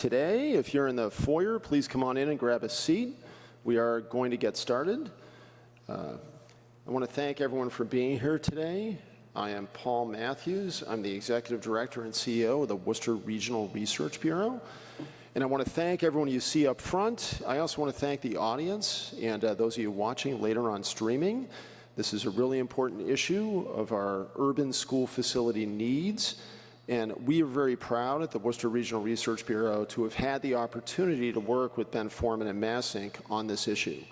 Today, if you're in the foyer, please come on in and grab a seat. We are going to get started. I want to thank everyone for being here today. I am Paul Matthews. I'm the Executive Director and CEO of the Worcester Regional Research Bureau. And I want to thank everyone you see up front. I also want to thank the audience and those of you watching later on streaming. This is a really important issue of our urban school facility needs. And we are very proud at the Worcester Regional Research Bureau to have had the opportunity to work with Ben Foreman and MassINC on this issue.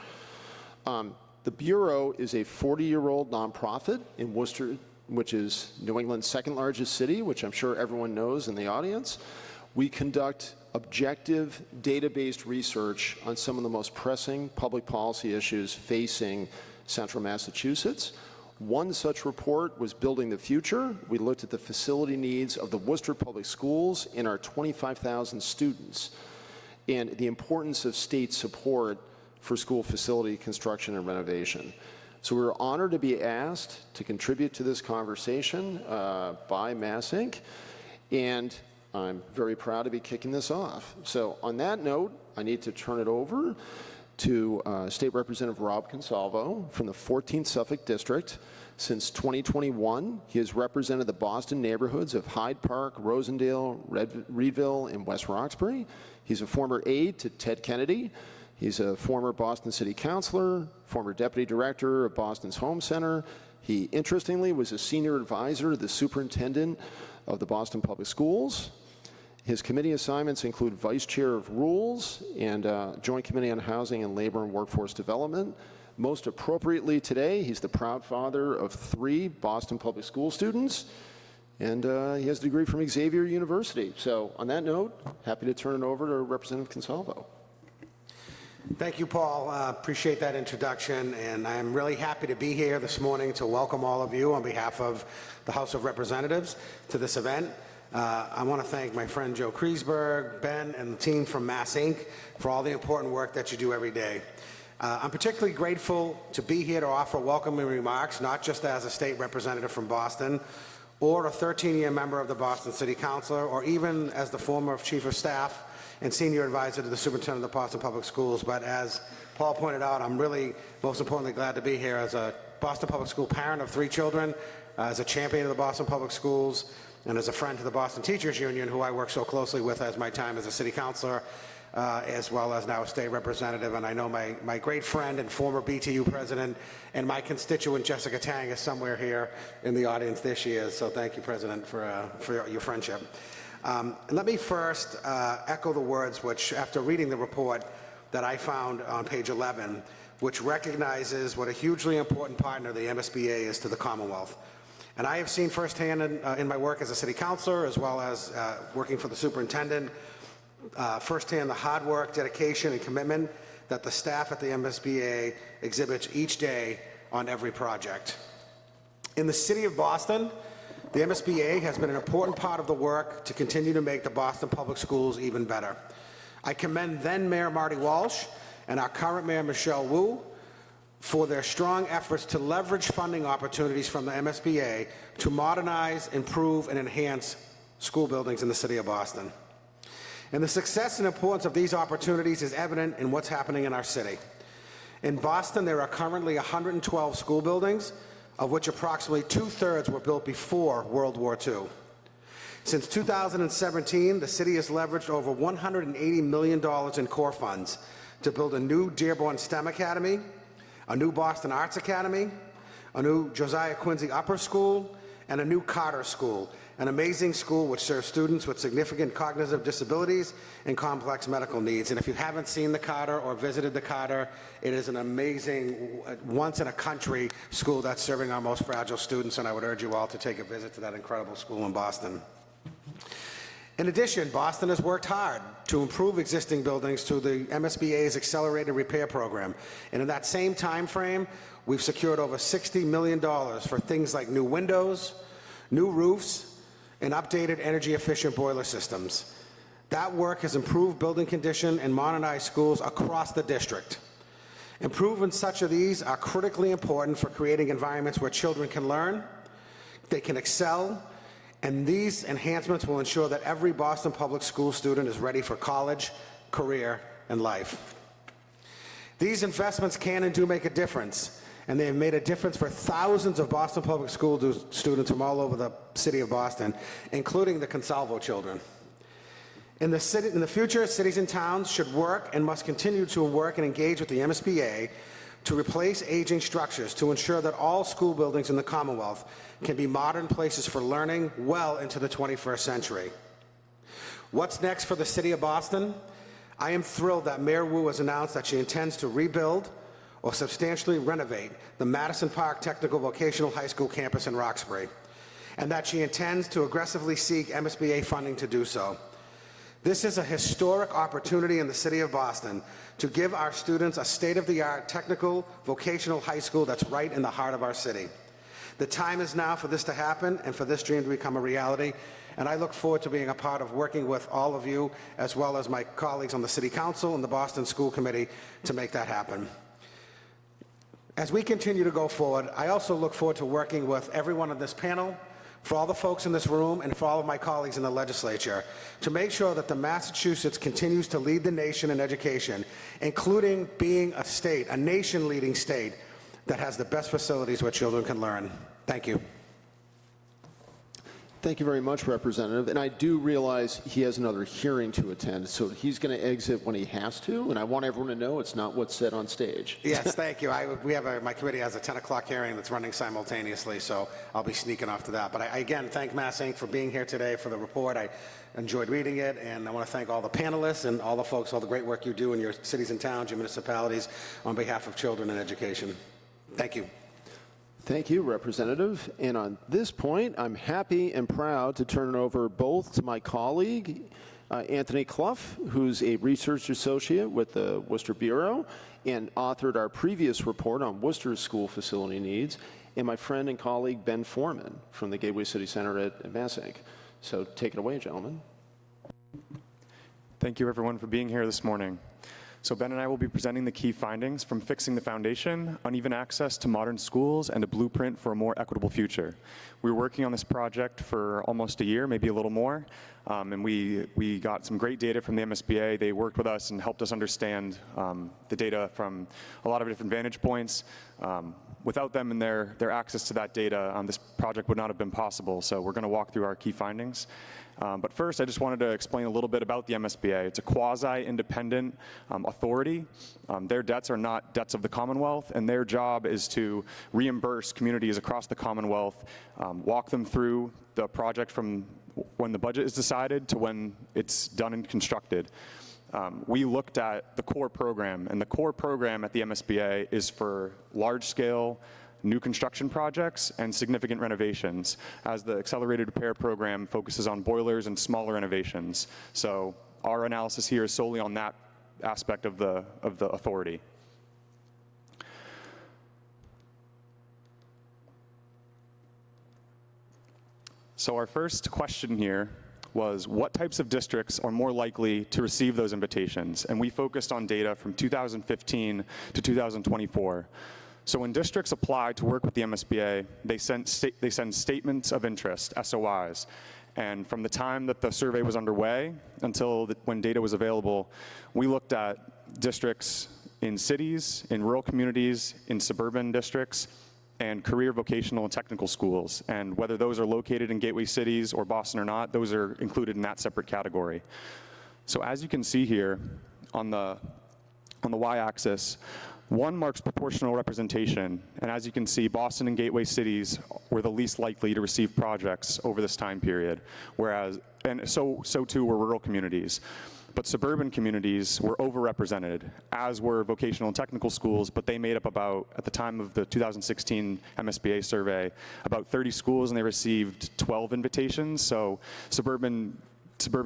The Bureau is a 40-year-old nonprofit in Worcester, which is New England's second largest city, which I'm sure everyone knows in the audience. We conduct objective, data-based research on some of the most pressing public policy issues facing central Massachusetts. One such report was Building the Future. We looked at the facility needs of the Worcester Public Schools and our 25,000 students and the importance of state support for school facility construction and renovation. So we were honored to be asked to contribute to this conversation by MassINC, and I'm very proud to be kicking this off. So on that note, I need to turn it over to State Representative Rob Consalvo from the 14th Suffolk District. Since 2021, he has represented the Boston neighborhoods of Hyde Park, Rosendale, Reedville, and West Roxbury. He's a former aide to Ted Kennedy. He's a former Boston City Councilor, former Deputy Director of Boston's Home Center. He, interestingly, was a senior advisor to the Superintendent of the Boston Public Schools. His committee assignments include Vice Chair of Rules and Joint Committee on Housing and Labor and Workforce Development. Most appropriately today, he's the proud father of 3 Boston Public School students, and he has a degree from Xavier University. So on that note, happy to turn it over to Representative Consalvo. Thank you, Paul. Appreciate that introduction, and I'm really happy to be here this morning to welcome all of you on behalf of the House of Representatives to this event. I want to thank my friend Joe Kreisberg, Ben, and the team from MassINC for all the important work that you do every day. I'm particularly grateful to be here to offer welcoming remarks, not just as a state representative from Boston, or a 13-year member of the Boston City Council, or even as the former Chief of Staff and Senior Advisor to the Superintendent of the Boston Public Schools. But as Paul pointed out, I'm really, most importantly, glad to be here as a Boston Public School parent of 3 children, as a champion of the Boston Public Schools, and as a friend to the Boston Teachers Union, who I work so closely with as my time as a city councilor, as well as now a state representative. And I know my great friend and former BTU president and my constituent Jessica Tang is somewhere here in the audience. There she is. So thank you, President, for your friendship. And let me first echo the words which, after reading the report that I found on page 11, which recognizes what a hugely important partner the MSBA is to the Commonwealth. And I have seen firsthand in my work as a city councilor, as well as working for the superintendent, firsthand the hard work, dedication, and commitment that the staff at the MSBA exhibits each day on every project. In the city of Boston, the MSBA has been an important part of the work to continue to make the Boston Public Schools even better. I commend then Mayor Marty Walsh and our current Mayor Michelle Wu for their strong efforts to leverage funding opportunities from the MSBA to modernize, improve, and enhance school buildings in the city of Boston. And the success and importance of these opportunities is evident in what's happening in our city. In Boston, there are currently 112 school buildings, of which approximately 2/3 were built before World War II. Since 2017, the city has leveraged over $180 million in core funds to build a new Dearborn STEM Academy, a new Boston Arts Academy, a new Josiah Quincy Upper School, and a new Carter School, an amazing school which serves students with significant cognitive disabilities and complex medical needs. And if you haven't seen the Carter or visited the Carter, it is an amazing, once-in-a-country school that's serving our most fragile students, and I would urge you all to take a visit to that incredible school in Boston. In addition, Boston has worked hard to improve existing buildings through the MSBA's Accelerated Repair Program. And in that same time frame, we've secured over $60 million for things like new windows, new roofs, and updated energy-efficient boiler systems. That work has improved building condition and modernized schools across the district. Improvements such as these are critically important for creating environments where children can learn, they can excel, And these enhancements will ensure that every Boston Public School student is ready for college, career, and life. These investments can and do make a difference, and they have made a difference for thousands of Boston Public School students from all over the city of Boston, including the Consalvo children. In the future, cities and towns should work and must continue to work and engage with the MSBA to replace aging structures to ensure that all school buildings in the Commonwealth can be modern places for learning well into the 21st century. What's next for the city of Boston? I am thrilled that Mayor Wu has announced that she intends to rebuild or substantially renovate the Madison Park Technical Vocational High School campus in Roxbury, and that she intends to aggressively seek MSBA funding to do so. This is a historic opportunity in the city of Boston to give our students a state-of-the-art technical vocational high school that's right in the heart of our city. The time is now for this to happen and for this dream to become a reality, and I look forward to being a part of working with all of you, as well as my colleagues on the City Council and the Boston School Committee, to make that happen. As we continue to go forward, I also look forward to working with everyone on this panel, for all the folks in this room, and for all of my colleagues in the legislature, to make sure that the Massachusetts continues to lead the nation in education, including being a state, a nation-leading state, that has the best facilities where children can learn. Thank you. Thank you very much, Representative. And I do realize he has another hearing to attend, so he's going to exit when he has to, and I want everyone to know it's not what's said on stage. Yes, thank you. My committee has a 10 o'clock hearing that's running simultaneously, so I'll be sneaking off to that. But I again thank MassINC for being here today for the report. I enjoyed reading it, and I want to thank all the panelists and all the folks, all the great work you do in your cities and towns, your municipalities, on behalf of children and education. Thank you. Thank you, Representative. And on this point, I'm happy and proud to turn it over both to my colleague, Anthony Clough, who's a research associate with the Worcester Bureau and authored our previous report on Worcester's school facility needs, and my friend and colleague, Ben Foreman, from the Gateway City Center at MassINC. So take it away, gentlemen. Thank you, everyone, for being here this morning. So Ben and I will be presenting the key findings from Fixing the Foundation, Uneven Access to Modern Schools, and a Blueprint for a More Equitable Future. We were working on this project for almost a year, maybe a little more, and we got some great data from the MSBA. They worked with us and helped us understand the data from a lot of different vantage points. Without them and their access to that data, this project would not have been possible. So we're going to walk through our key findings. But first, I just wanted to explain a little bit about the MSBA. It's a quasi-independent authority. Their debts are not debts of the Commonwealth, and their job is to reimburse communities across the Commonwealth, walk them through the project from when the budget is decided to when it's done and constructed. We looked at the core program, and the core program at the MSBA is for large-scale new construction projects and significant renovations, as the accelerated repair program focuses on boilers and smaller renovations. So our analysis here is solely on that aspect of the authority. So our first question here was, what types of districts are more likely to receive those invitations? And we focused on data from 2015 to 2024. So when districts apply to work with the MSBA, they send statements of interest, SOIs. And from the time that the survey was underway until when data was available, we looked at districts in cities, in rural communities, in suburban districts, and career vocational and technical schools. And whether those are located in gateway cities or Boston or not, those are included in that separate category. So as you can see here on the y-axis, 1 marks proportional representation, and as you can see, Boston and gateway cities were the least likely to receive projects over this time period, and so too were rural communities. But suburban communities were overrepresented, as were vocational and technical schools, but they made up about, at the time of the 2016 MSBA survey, about 30 schools, and they received 12 invitations. So suburban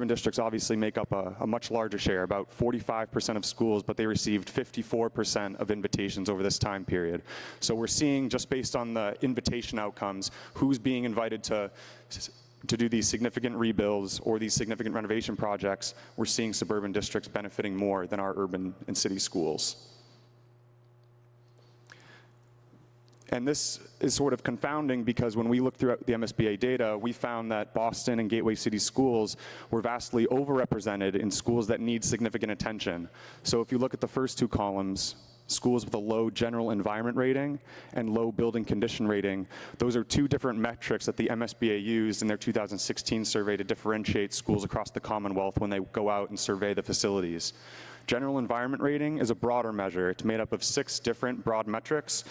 districts obviously make up a much larger share, about 45% of schools, but they received 54% of invitations over this time period. So we're seeing, just based on the invitation outcomes, who's being invited to do these significant rebuilds or these significant renovation projects. We're seeing suburban districts benefiting more than our urban and city schools. And this is sort of confounding because when we looked through the MSBA data, we found that Boston and Gateway City schools were vastly overrepresented in schools that need significant attention. So if you look at the first two columns, schools with a low general environment rating and low building condition rating, those are two different metrics that the MSBA used in their 2016 survey to differentiate schools across the Commonwealth when they go out and survey the facilities. General environment rating is a broader measure. It's made up of 6 different broad metrics: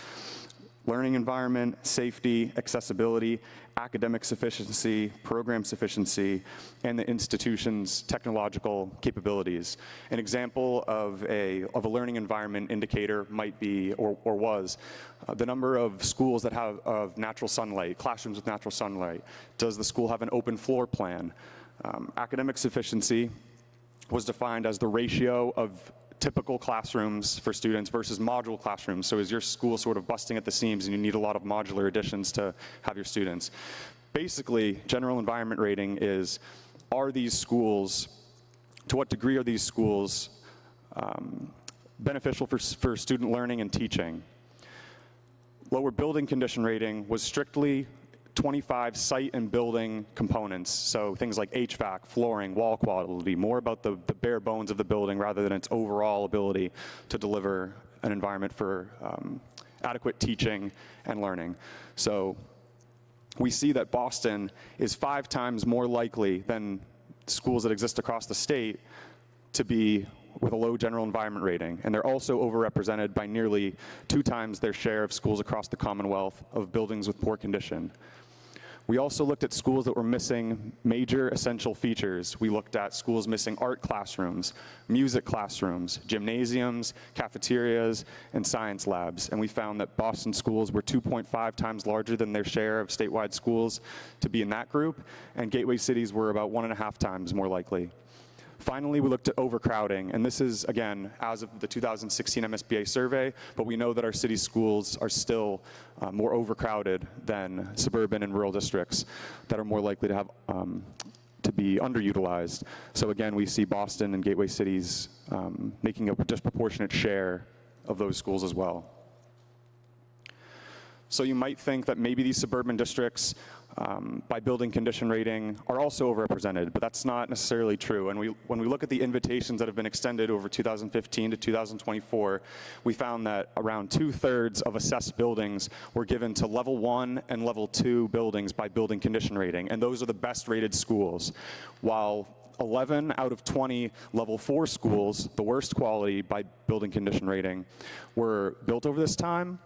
learning environment, safety, accessibility, academic sufficiency, program sufficiency, and the institution's technological capabilities. An example of a learning environment indicator might be, or was, the number of schools that have natural sunlight, classrooms with natural sunlight. Does the school have an open floor plan? Academic sufficiency was defined as the ratio of typical classrooms for students versus module classrooms. So is your school sort of busting at the seams and you need a lot of modular additions to have your students? Basically, general environment rating is, are these schools, to what degree are these schools beneficial for student learning and teaching? Lower building condition rating was strictly 25 site and building components, so things like HVAC, flooring, wall quality, more about the bare bones of the building rather than its overall ability to deliver an environment for adequate teaching and learning. So we see that Boston is 5 times more likely than schools that exist across the state to be with a low general environment rating, and they're also overrepresented by nearly 2 times their share of schools across the Commonwealth of buildings with poor condition. We also looked at schools that were missing major essential features. We looked at schools missing art classrooms, music classrooms, gymnasiums, cafeterias, and science labs. And we found that Boston schools were 2.5 times larger than their share of statewide schools to be in that group, and Gateway cities were about 1.5 times more likely. Finally, we looked at overcrowding, and this is, again, as of the 2016 MSBA survey, but we know that our city schools are still more overcrowded than suburban and rural districts that are more likely to have to be underutilized. So again, we see Boston and Gateway cities making a disproportionate share of those schools as well. So you might think that maybe these suburban districts, by building condition rating, are also overrepresented, but that's not necessarily true. And when we look at the invitations that have been extended over 2015 to 2024, we found that around 2/3 of assessed buildings were given to level 1 and level 2 buildings by building condition rating, and those are the best rated schools, while 11 out of 20 level 4 schools, the worst quality by building condition rating, were built over this time.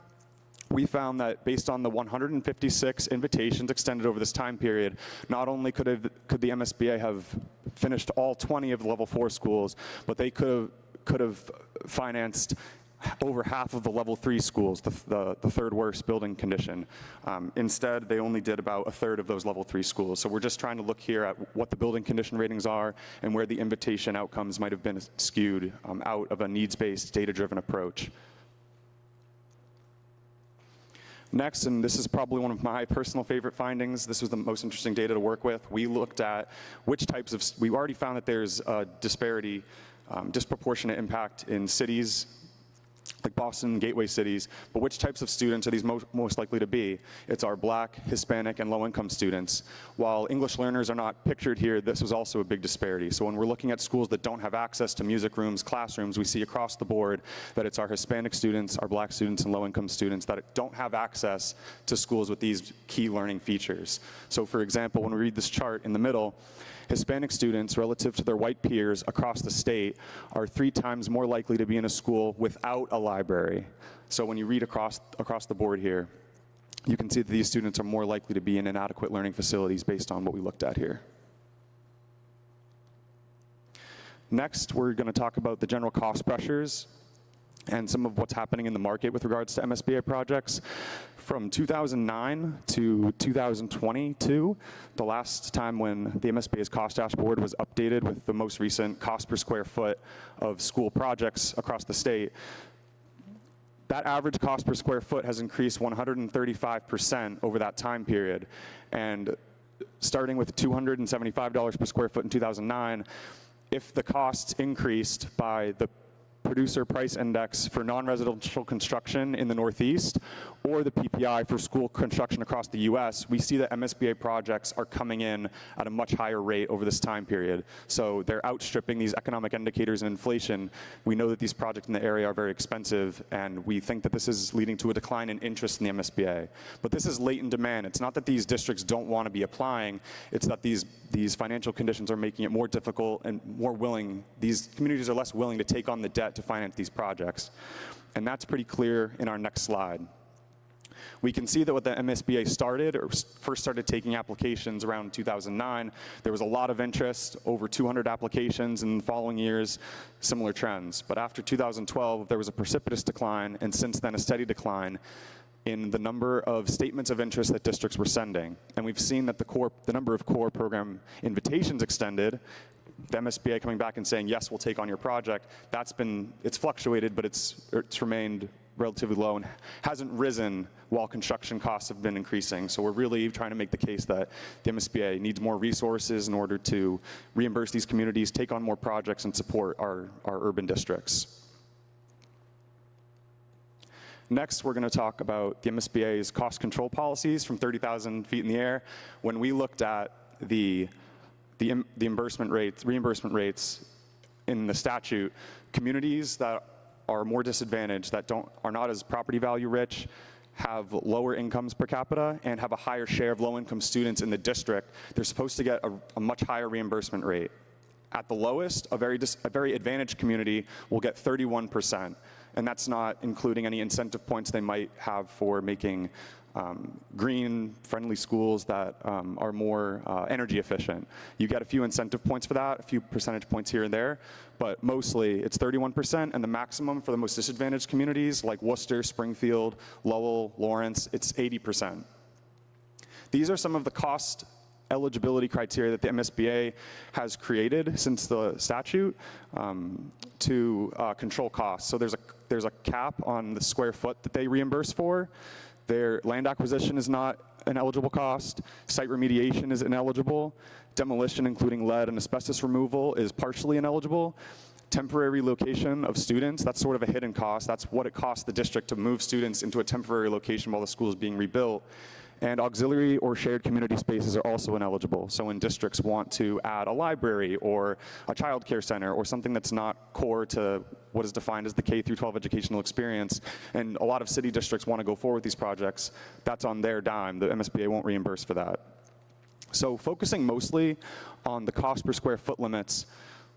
We found that based on the 156 invitations extended over this time period, not only could the MSBA have finished all 20 of the level 4 schools, but they could have financed over half of the level 3 schools, the third worst building condition. Instead, they only did about 1/3 of those level 3 schools. So we're just trying to look here at what the building condition ratings are and where the invitation outcomes might have been skewed out of a needs-based, data-driven approach. Next, and this is probably one of my personal favorite findings, this was the most interesting data to work with. We looked at which types of, we already found that there's a disparity, disproportionate impact in cities like Boston and Gateway cities, but which types of students are these most likely to be? It's our Black, Hispanic, and low-income students. While English learners are not pictured here, this was also a big disparity. So when we're looking at schools that don't have access to music rooms, classrooms, we see across the board that it's our Hispanic students, our Black students, and low-income students that don't have access to schools with these key learning features. So for example, when we read this chart in the middle, Hispanic students, relative to their white peers across the state, are 3 times more likely to be in a school without a library. So when you read across the board here, you can see that these students are more likely to be in inadequate learning facilities based on what we looked at here. Next, we're going to talk about the general cost pressures and some of what's happening in the market with regards to MSBA projects. From 2009 to 2022, the last time when the MSBA's cost dashboard was updated with the most recent cost per square foot of school projects across the state, that average cost per square foot has increased 135% over that time period. And starting with $275 per square foot in 2009, if the costs increased by the producer price index for non-residential construction in the Northeast, or the PPI for school construction across the US, we see that MSBA projects are coming in at a much higher rate over this time period. So they're outstripping these economic indicators and inflation. We know that these projects in the area are very expensive, and we think that this is leading to a decline in interest in the MSBA. But this is latent demand. It's not that these districts don't want to be applying, it's that these financial conditions are making it more difficult and more willing. These communities are less willing to take on the debt to finance these projects. And that's pretty clear in our next slide. We can see that when the MSBA first started taking applications around 2009, there was a lot of interest, over 200 applications, and in the following years, similar trends. But after 2012, there was a precipitous decline, and since then a steady decline in the number of statements of interest that districts were sending. And we've seen that the number of core program invitations extended, the MSBA coming back and saying, yes, we'll take on your project, it's fluctuated, but it's remained relatively low and hasn't risen while construction costs have been increasing. So we're really trying to make the case that the MSBA needs more resources in order to reimburse these communities, take on more projects, and support our urban districts. Next, we're going to talk about the MSBA's cost control policies from 30,000 feet in the air. When we looked at the reimbursement rates in the statute, communities that are more disadvantaged, that are not as property value rich, have lower incomes per capita, and have a higher share of low-income students in the district, they're supposed to get a much higher reimbursement rate. At the lowest, a very advantaged community will get 31%. And that's not including any incentive points they might have for making green-friendly schools that are more energy efficient. You get a few incentive points for that, a few percentage points here and there, but mostly it's 31%, and the maximum for the most disadvantaged communities like Worcester, Springfield, Lowell, Lawrence, it's 80%. These are some of the cost eligibility criteria that the MSBA has created since the statute to control costs. So there's a cap on the square foot that they reimburse for. Their land acquisition is not an eligible cost. Site remediation is ineligible. Demolition, including lead and asbestos removal, is partially ineligible. Temporary location of students, that's sort of a hidden cost. That's what it costs the district to move students into a temporary location while the school is being rebuilt. And auxiliary or shared community spaces are also ineligible. So when districts want to add a library or a child care center or something that's not core to what is defined as the K through 12 educational experience, and a lot of city districts want to go forward with these projects, that's on their dime. The MSBA won't reimburse for that. So focusing mostly on the cost per square foot limits,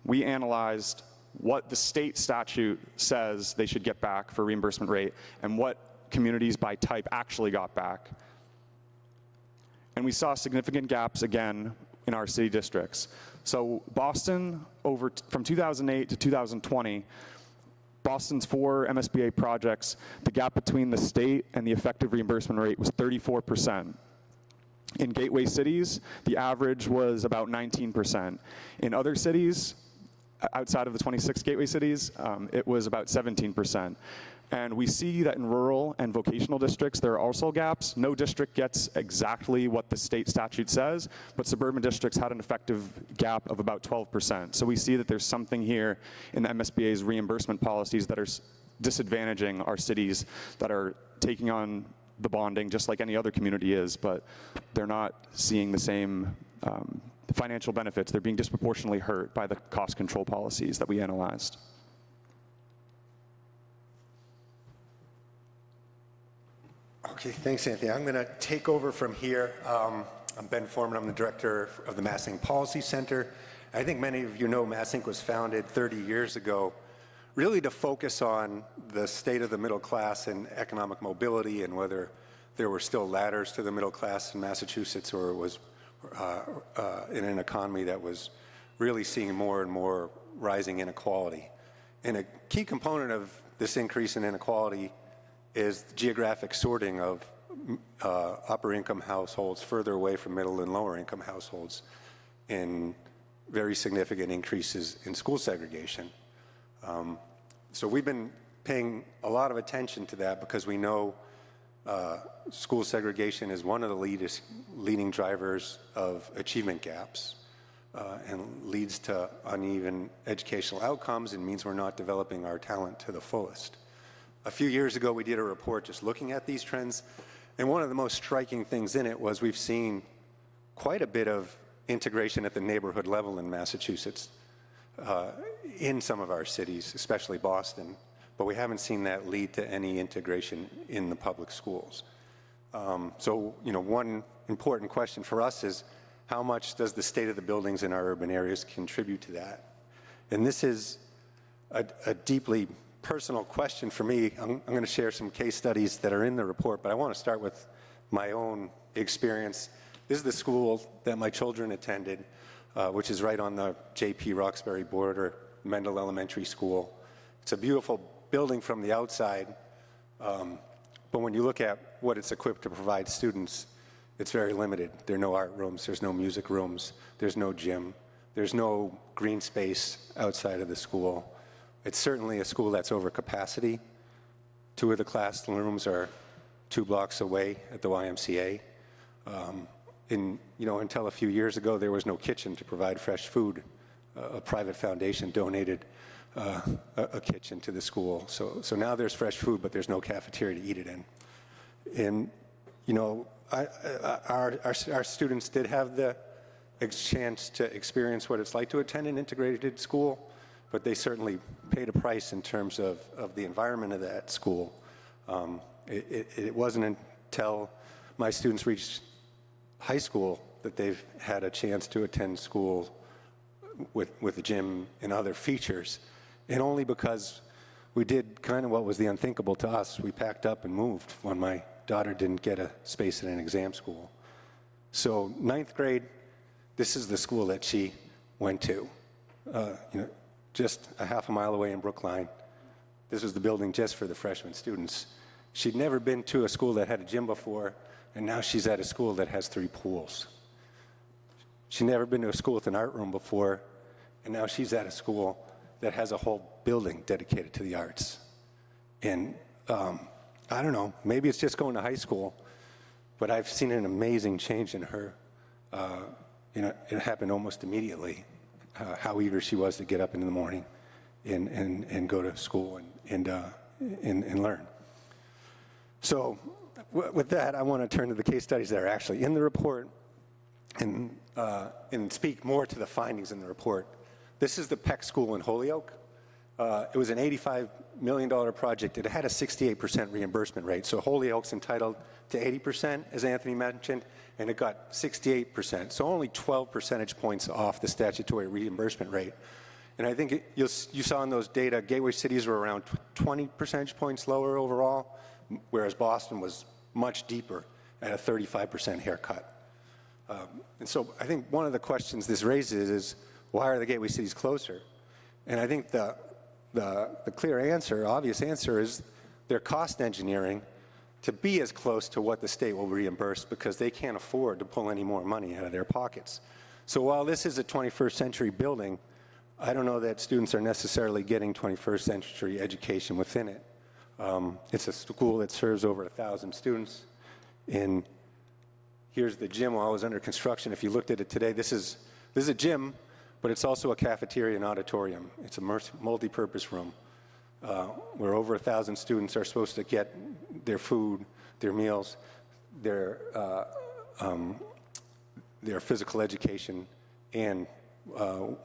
we analyzed what the state statute says they should get back for reimbursement rate and what communities by type actually got back. And we saw significant gaps again in our city districts. So Boston, from 2008 to 2020, Boston's 4 MSBA projects, the gap between the state and the effective reimbursement rate was 34%. In gateway cities, the average was about 19%. In other cities, outside of the 26 gateway cities, it was about 17%. And we see that in rural and vocational districts, there are also gaps. No district gets exactly what the state statute says, but suburban districts had an effective gap of about 12%. So we see that there's something here in the MSBA's reimbursement policies that are disadvantaging our cities that are taking on the bonding just like any other community is, but they're not seeing the same financial benefits. They're being disproportionately hurt by the cost control policies that we analyzed. Okay, thanks, Anthony. I'm going to take over from here. I'm Ben Foreman. I'm the director of the MassINC Policy Center. I think many of you know MassINC was founded 30 years ago really to focus on the state of the middle class and economic mobility and whether there were still ladders to the middle class in Massachusetts or it was in an economy that was really seeing more and more rising inequality. And a key component of this increase in inequality is geographic sorting of upper income households further away from middle and lower income households in very significant increases in school segregation. So we've been paying a lot of attention to that because we know school segregation is one of the leading drivers of achievement gaps and leads to uneven educational outcomes and means we're not developing our talent to the fullest. A few years ago, we did a report just looking at these trends, and one of the most striking things in it was we've seen quite a bit of integration at the neighborhood level in Massachusetts, in some of our cities, especially Boston, but we haven't seen that lead to any integration in the public schools. So, one important question for us is, how much does the state of the buildings in our urban areas contribute to that? And this is a deeply personal question for me. I'm going to share some case studies that are in the report, but I want to start with my own experience. This is the school that my children attended, which is right on the J.P. Roxbury border, Mendel Elementary School. It's a beautiful building from the outside, but when you look at what it's equipped to provide students, it's very limited. There are no art rooms, there's no music rooms, there's no gym, there's no green space outside of the school. It's certainly a school that's over capacity. 2 of the classrooms are 2 blocks away at the YMCA. Until a few years ago, there was no kitchen to provide fresh food. A private foundation donated a kitchen to the school. So now there's fresh food, but there's no cafeteria to eat it in. And, our students did have the chance to experience what it's like to attend an integrated school, but they certainly paid a price in terms of the environment of that school. It wasn't until my students reached high school that they've had a chance to attend school with a gym and other features, and only because we did kind of what was the unthinkable to us. We packed up and moved when my daughter didn't get a space in an exam school. So 9th grade, this is the school that she went to, just a half a mile away in Brookline. This was the building just for the freshman students. She'd never been to a school that had a gym before, and now she's at a school that has 3 pools. She'd never been to a school with an art room before, and now she's at a school that has a whole building dedicated to the arts. And I don't know, maybe it's just going to high school, but I've seen an amazing change in her. It happened almost immediately, how eager she was to get up in the morning and go to school and learn. So with that, I want to turn to the case studies that are actually in the report and speak more to the findings in the report. This is the Peck School in Holyoke. It was an $85 million project. It had a 68% reimbursement rate. So Holyoke's entitled to 80%, as Anthony mentioned, and it got 68%. So only 12 percentage points off the statutory reimbursement rate. And I think you saw in those data, gateway cities were around 20 percentage points lower overall, whereas Boston was much deeper at a 35% haircut. And so I think one of the questions this raises is, why are the gateway cities closer? And I think the clear answer, obvious answer, is they're cost engineering to be as close to what the state will reimburse because they can't afford to pull any more money out of their pockets. So while this is a 21st century building, I don't know that students are necessarily getting 21st century education within it. It's a school that serves over 1,000 students. And here's the gym while it was under construction. If you looked at it today, this is a gym, but it's also a cafeteria and auditorium. It's a multi-purpose room where over 1,000 students are supposed to get their food, their meals, their physical education, and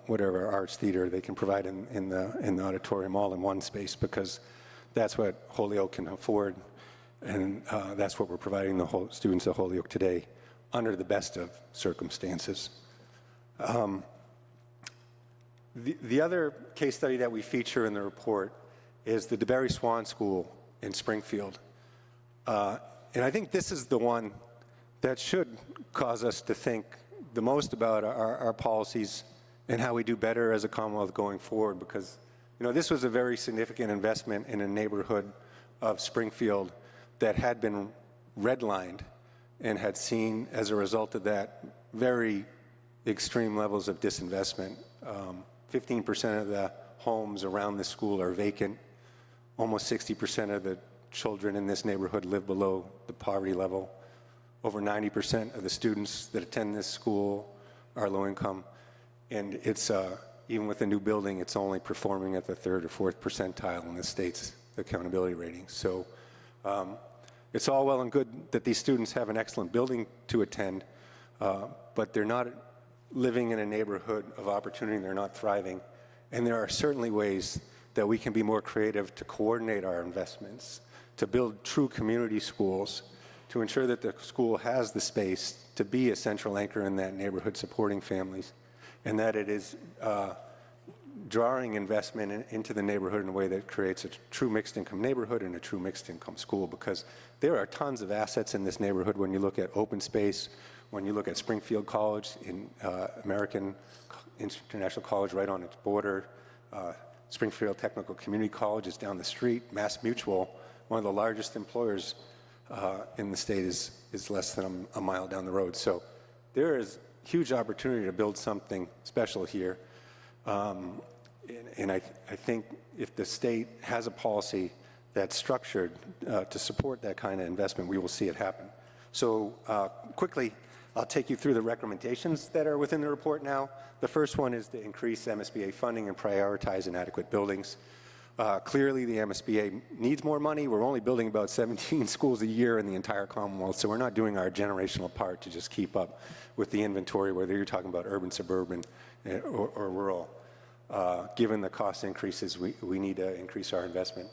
whatever arts theater they can provide in the auditorium all in one space, because that's what Holyoke can afford, and that's what we're providing the students of Holyoke today under the best of circumstances. The other case study that we feature in the report is the DeBerry Swan School in Springfield. And I think this is the one that should cause us to think the most about our policies and how we do better as a Commonwealth going forward, because this was a very significant investment in a neighborhood of Springfield that had been redlined and had seen, as a result of that, very extreme levels of disinvestment. 15% of the homes around the school are vacant. Almost 60% of the children in this neighborhood live below the poverty level. Over 90% of the students that attend this school are low income. And it's, even with a new building, it's only performing at the 3rd or 4th percentile in the state's accountability ratings. So it's all well and good that these students have an excellent building to attend, but they're not living in a neighborhood of opportunity, they're not thriving. And there are certainly ways that we can be more creative to coordinate our investments, to build true community schools, to ensure that the school has the space to be a central anchor in that neighborhood supporting families, and that it is drawing investment into the neighborhood in a way that creates a true mixed income neighborhood and a true mixed income school, because there are tons of assets in this neighborhood when you look at open space, when you look at Springfield College, in American International College right on its border, Springfield Technical Community College is down the street, Mass Mutual, one of the largest employers in the state, is less than a mile down the road. So there is huge opportunity to build something special here. And I think if the state has a policy that's structured to support that kind of investment, we will see it happen. So quickly, I'll take you through the recommendations that are within the report now. The first one is to increase MSBA funding and prioritize inadequate buildings. Clearly, the MSBA needs more money. We're only building about 17 schools a year in the entire Commonwealth, so we're not doing our generational part to just keep up with the inventory, whether you're talking about urban, suburban, or rural. Given the cost increases, we need to increase our investment.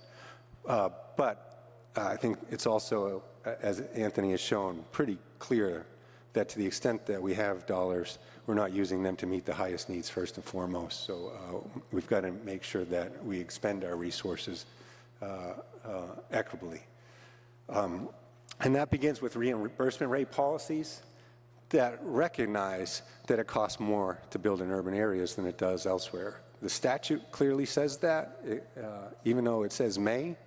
But I think it's also, as Anthony has shown, pretty clear that to the extent that we have dollars, we're not using them to meet the highest needs first and foremost. So we've got to make sure that we expend our resources equitably. And that begins with reimbursement rate policies that recognize that it costs more to build in urban areas than it does elsewhere. The statute clearly says that, even though it says may,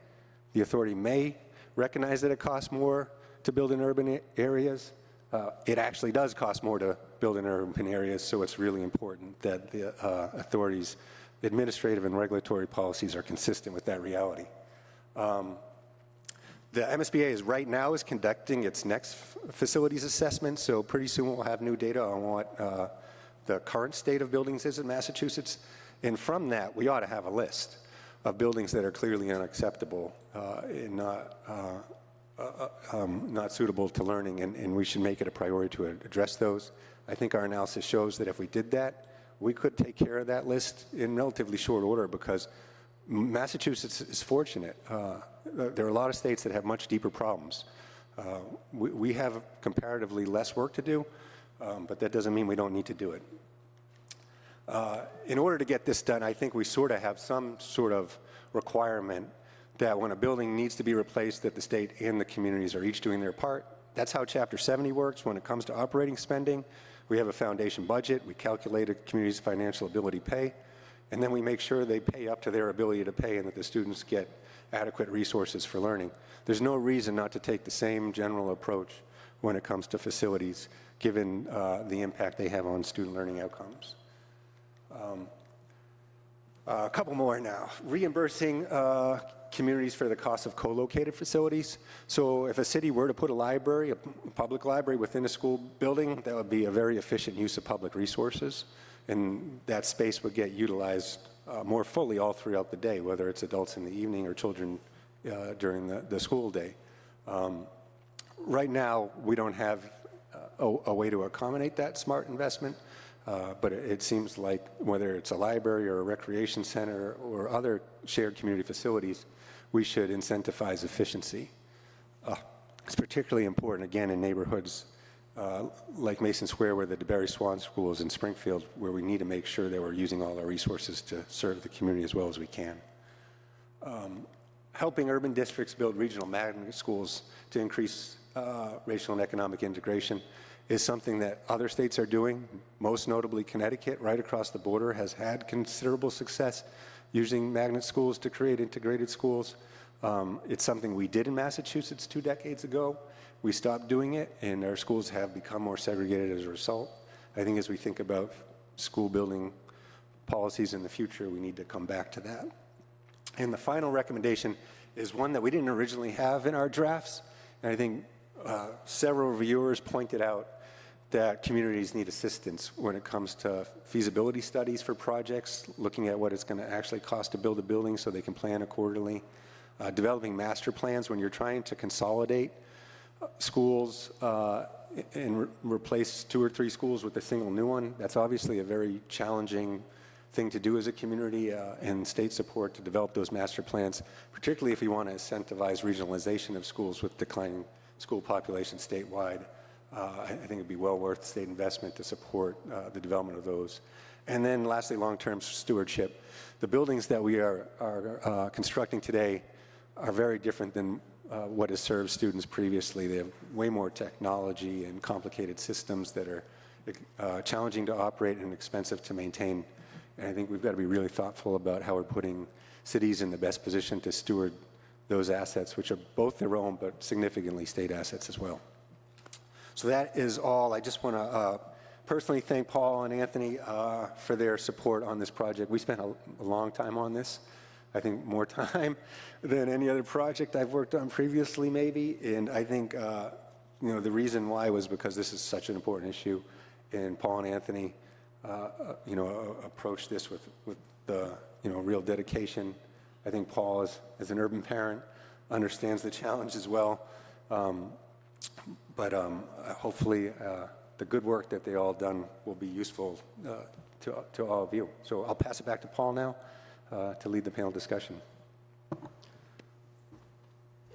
the authority may recognize that it costs more to build in urban areas. It actually does cost more to build in urban areas, so it's really important that the authorities' administrative and regulatory policies are consistent with that reality. The MSBA right now is conducting its next facilities assessment, so pretty soon we'll have new data on what the current state of buildings is in Massachusetts. And from that, we ought to have a list of buildings that are clearly unacceptable and not suitable to learning, and we should make it a priority to address those. I think our analysis shows that if we did that, we could take care of that list in relatively short order, because Massachusetts is fortunate. There are a lot of states that have much deeper problems. We have comparatively less work to do, but that doesn't mean we don't need to do it. In order to get this done, I think we sort of have some sort of requirement that when a building needs to be replaced, that the state and the communities are each doing their part. That's how Chapter 70 works when it comes to operating spending. We have a foundation budget, we calculate a community's financial ability pay, and then we make sure they pay up to their ability to pay and that the students get adequate resources for learning. There's no reason not to take the same general approach when it comes to facilities, given the impact they have on student learning outcomes. A couple more now. Reimbursing communities for the cost of co-located facilities. So if a city were to put a library, a public library within a school building, that would be a very efficient use of public resources, and that space would get utilized more fully all throughout the day, whether it's adults in the evening or children during the school day. Right now, we don't have a way to accommodate that smart investment. But it seems like whether it's a library or a recreation center or other shared community facilities, we should incentivize efficiency. It's particularly important, again, in neighborhoods like Mason Square, where the DeBerry Swan School is in Springfield, where we need to make sure that we're using all our resources to serve the community as well as we can. Helping urban districts build regional magnet schools to increase racial and economic integration is something that other states are doing. Most notably, Connecticut, right across the border, has had considerable success using magnet schools to create integrated schools. It's something we did in Massachusetts 2 decades ago. We stopped doing it, and our schools have become more segregated as a result. I think as we think about school building policies in the future, we need to come back to that. And the final recommendation is one that we didn't originally have in our drafts, and I think several reviewers pointed out that communities need assistance when it comes to feasibility studies for projects, looking at what it's going to actually cost to build a building so they can plan accordingly, developing master plans when you're trying to consolidate schools and replace 2 or 3 schools with a single new one. That's obviously a very challenging thing to do as a community, and state support to develop those master plans, particularly if you want to incentivize regionalization of schools with declining school population statewide. I think it'd be well worth state investment to support the development of those. And then lastly, long-term stewardship. The buildings that we are constructing today are very different than what has served students previously. They have way more technology and complicated systems that are challenging to operate and expensive to maintain. And I think we've got to be really thoughtful about how we're putting cities in the best position to steward those assets, which are both their own but significantly state assets as well. So that is all. I just want to personally thank Paul and Anthony for their support on this project. We spent a long time on this. I think more time than any other project I've worked on previously, maybe. And I think the reason why was because this is such an important issue, and Paul and Anthony approached this with the real dedication. I think Paul, as an urban parent, understands the challenge as well. But hopefully the good work that they all done will be useful to all of you. So I'll pass it back to Paul now to lead the panel discussion.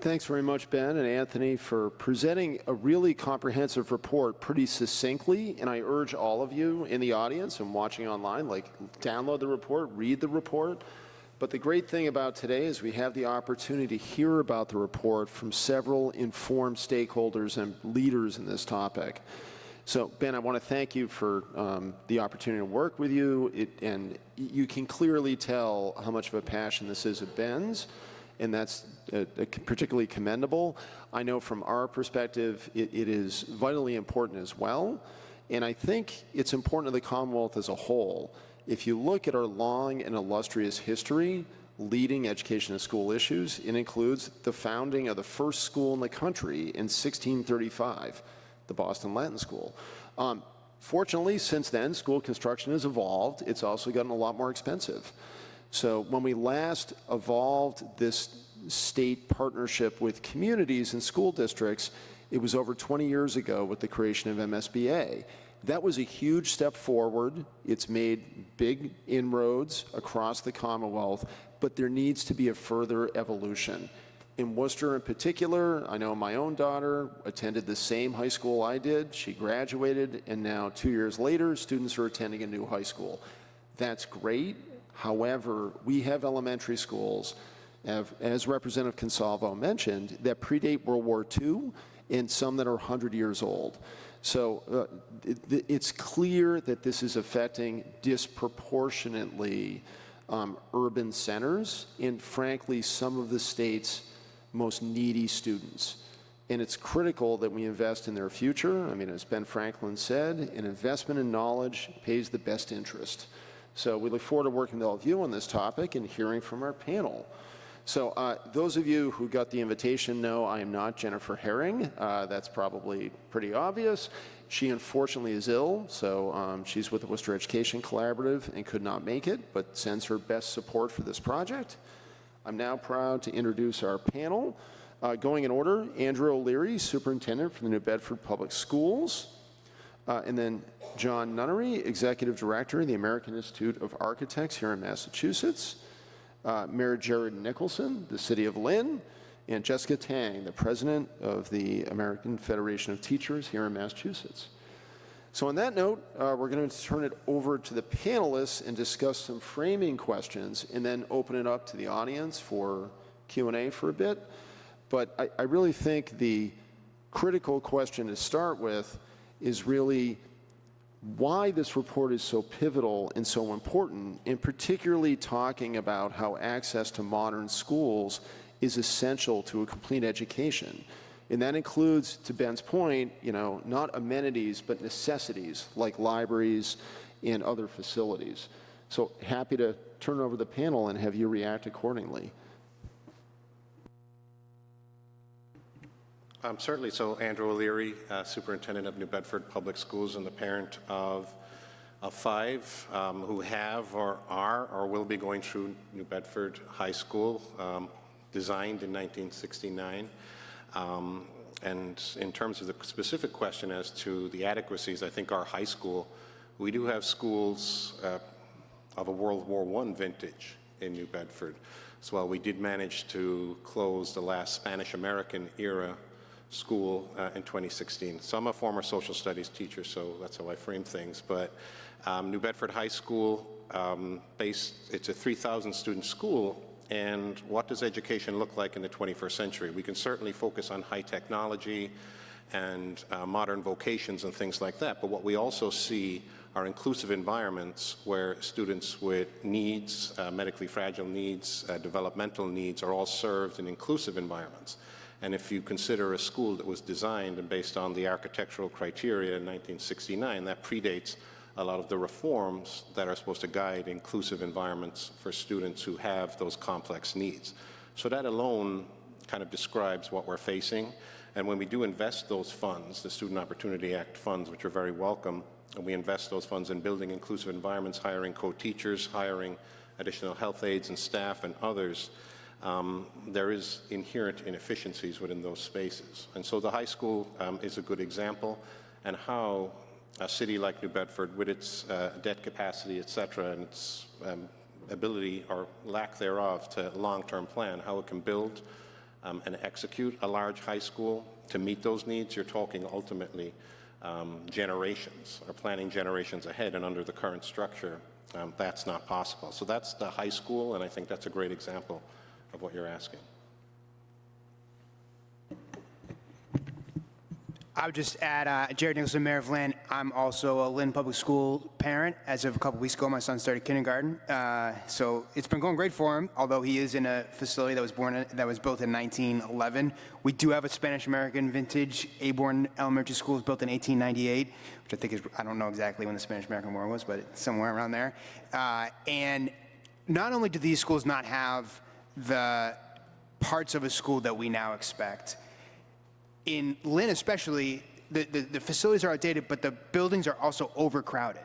Thanks very much, Ben and Anthony, for presenting a really comprehensive report pretty succinctly. And I urge all of you in the audience and watching online, download the report, read the report. But the great thing about today is we have the opportunity to hear about the report from several informed stakeholders and leaders in this topic. So, Ben, I want to thank you for the opportunity to work with you. And you can clearly tell how much of a passion this is of Ben's, and that's particularly commendable. I know from our perspective, it is vitally important as well. And I think it's important to the Commonwealth as a whole. If you look at our long and illustrious history leading education and school issues, it includes the founding of the first school in the country in 1635, the Boston Latin School. Fortunately, since then, school construction has evolved. It's also gotten a lot more expensive. So when we last evolved this state partnership with communities and school districts, it was over 20 years ago with the creation of MSBA. That was a huge step forward. It's made big inroads across the Commonwealth, but there needs to be a further evolution. In Worcester in particular, I know my own daughter attended the same high school I did. She graduated, and now 2 years later, students are attending a new high school. That's great. However, we have elementary schools, as Representative Consalvo mentioned, that predate World War II and some that are 100 years old. So it's clear that this is affecting disproportionately urban centers and, frankly, some of the state's most needy students. And it's critical that we invest in their future. I mean, as Ben Franklin said, an investment in knowledge pays the best interest. So we look forward to working with all of you on this topic and hearing from our panel. So those of you who got the invitation know I am not Jennifer Herring. That's probably pretty obvious. She unfortunately is ill, so she's with the Worcester Education Collaborative and could not make it, but sends her best support for this project. I'm now proud to introduce our panel. Going in order, Andrew O'Leary, Superintendent for the New Bedford Public Schools, and then John Nunnery, Executive Director of the American Institute of Architects here in Massachusetts, Mayor Jared Nicholson, the City of Lynn, and Jessica Tang, the President of the American Federation of Teachers here in Massachusetts. So on that note, we're going to turn it over to the panelists and discuss some framing questions and then open it up to the audience for Q&A for a bit. But I really think the critical question to start with is really why this report is so pivotal and so important, and particularly talking about how access to modern schools is essential to a complete education. And that includes, to Ben's point, not amenities, but necessities like libraries and other facilities. So happy to turn over the panel and have you react accordingly. Certainly. So Andrew O'Leary, Superintendent of New Bedford Public Schools and the parent of 5 who have or are or will be going through New Bedford High School, designed in 1969. And in terms of the specific question as to the adequacies, I think our high school, we do have schools of a World War I vintage in New Bedford. So while we did manage to close the last Spanish-American era school in 2016. So I'm a former social studies teacher, so that's how I frame things. But New Bedford High School, it's a 3,000 student school, and what does education look like in the 21st century? We can certainly focus on high technology and modern vocations and things like that, but what we also see are inclusive environments where students with needs, medically fragile needs, developmental needs, are all served in inclusive environments. And if you consider a school that was designed and based on the architectural criteria in 1969, that predates a lot of the reforms that are supposed to guide inclusive environments for students who have those complex needs. So that alone kind of describes what we're facing. And when we do invest those funds, the Student Opportunity Act funds, which are very welcome, and we invest those funds in building inclusive environments, hiring co-teachers, hiring additional health aides and staff and others, there is inherent inefficiencies within those spaces. And so the high school is a good example, and how a city like New Bedford, with its debt capacity, et cetera, and its ability or lack thereof to long-term plan, how it can build and execute a large high school to meet those needs. You're talking ultimately generations, or planning generations ahead, and under the current structure, that's not possible. So that's the high school, and I think that's a great example of what you're asking. I would just add, Jared Nicholson, Mayor of Lynn. I'm also a Lynn Public School parent. As of a couple weeks ago, my son started kindergarten. So it's been going great for him, although he is in a facility that was built in 1911. We do have a Spanish-American vintage Aborn Elementary School built in 1898, which I think is, I don't know exactly when the Spanish-American War was, but it's somewhere around there. And not only do these schools not have the parts of a school that we now expect, in Lynn especially, the facilities are outdated, but the buildings are also overcrowded.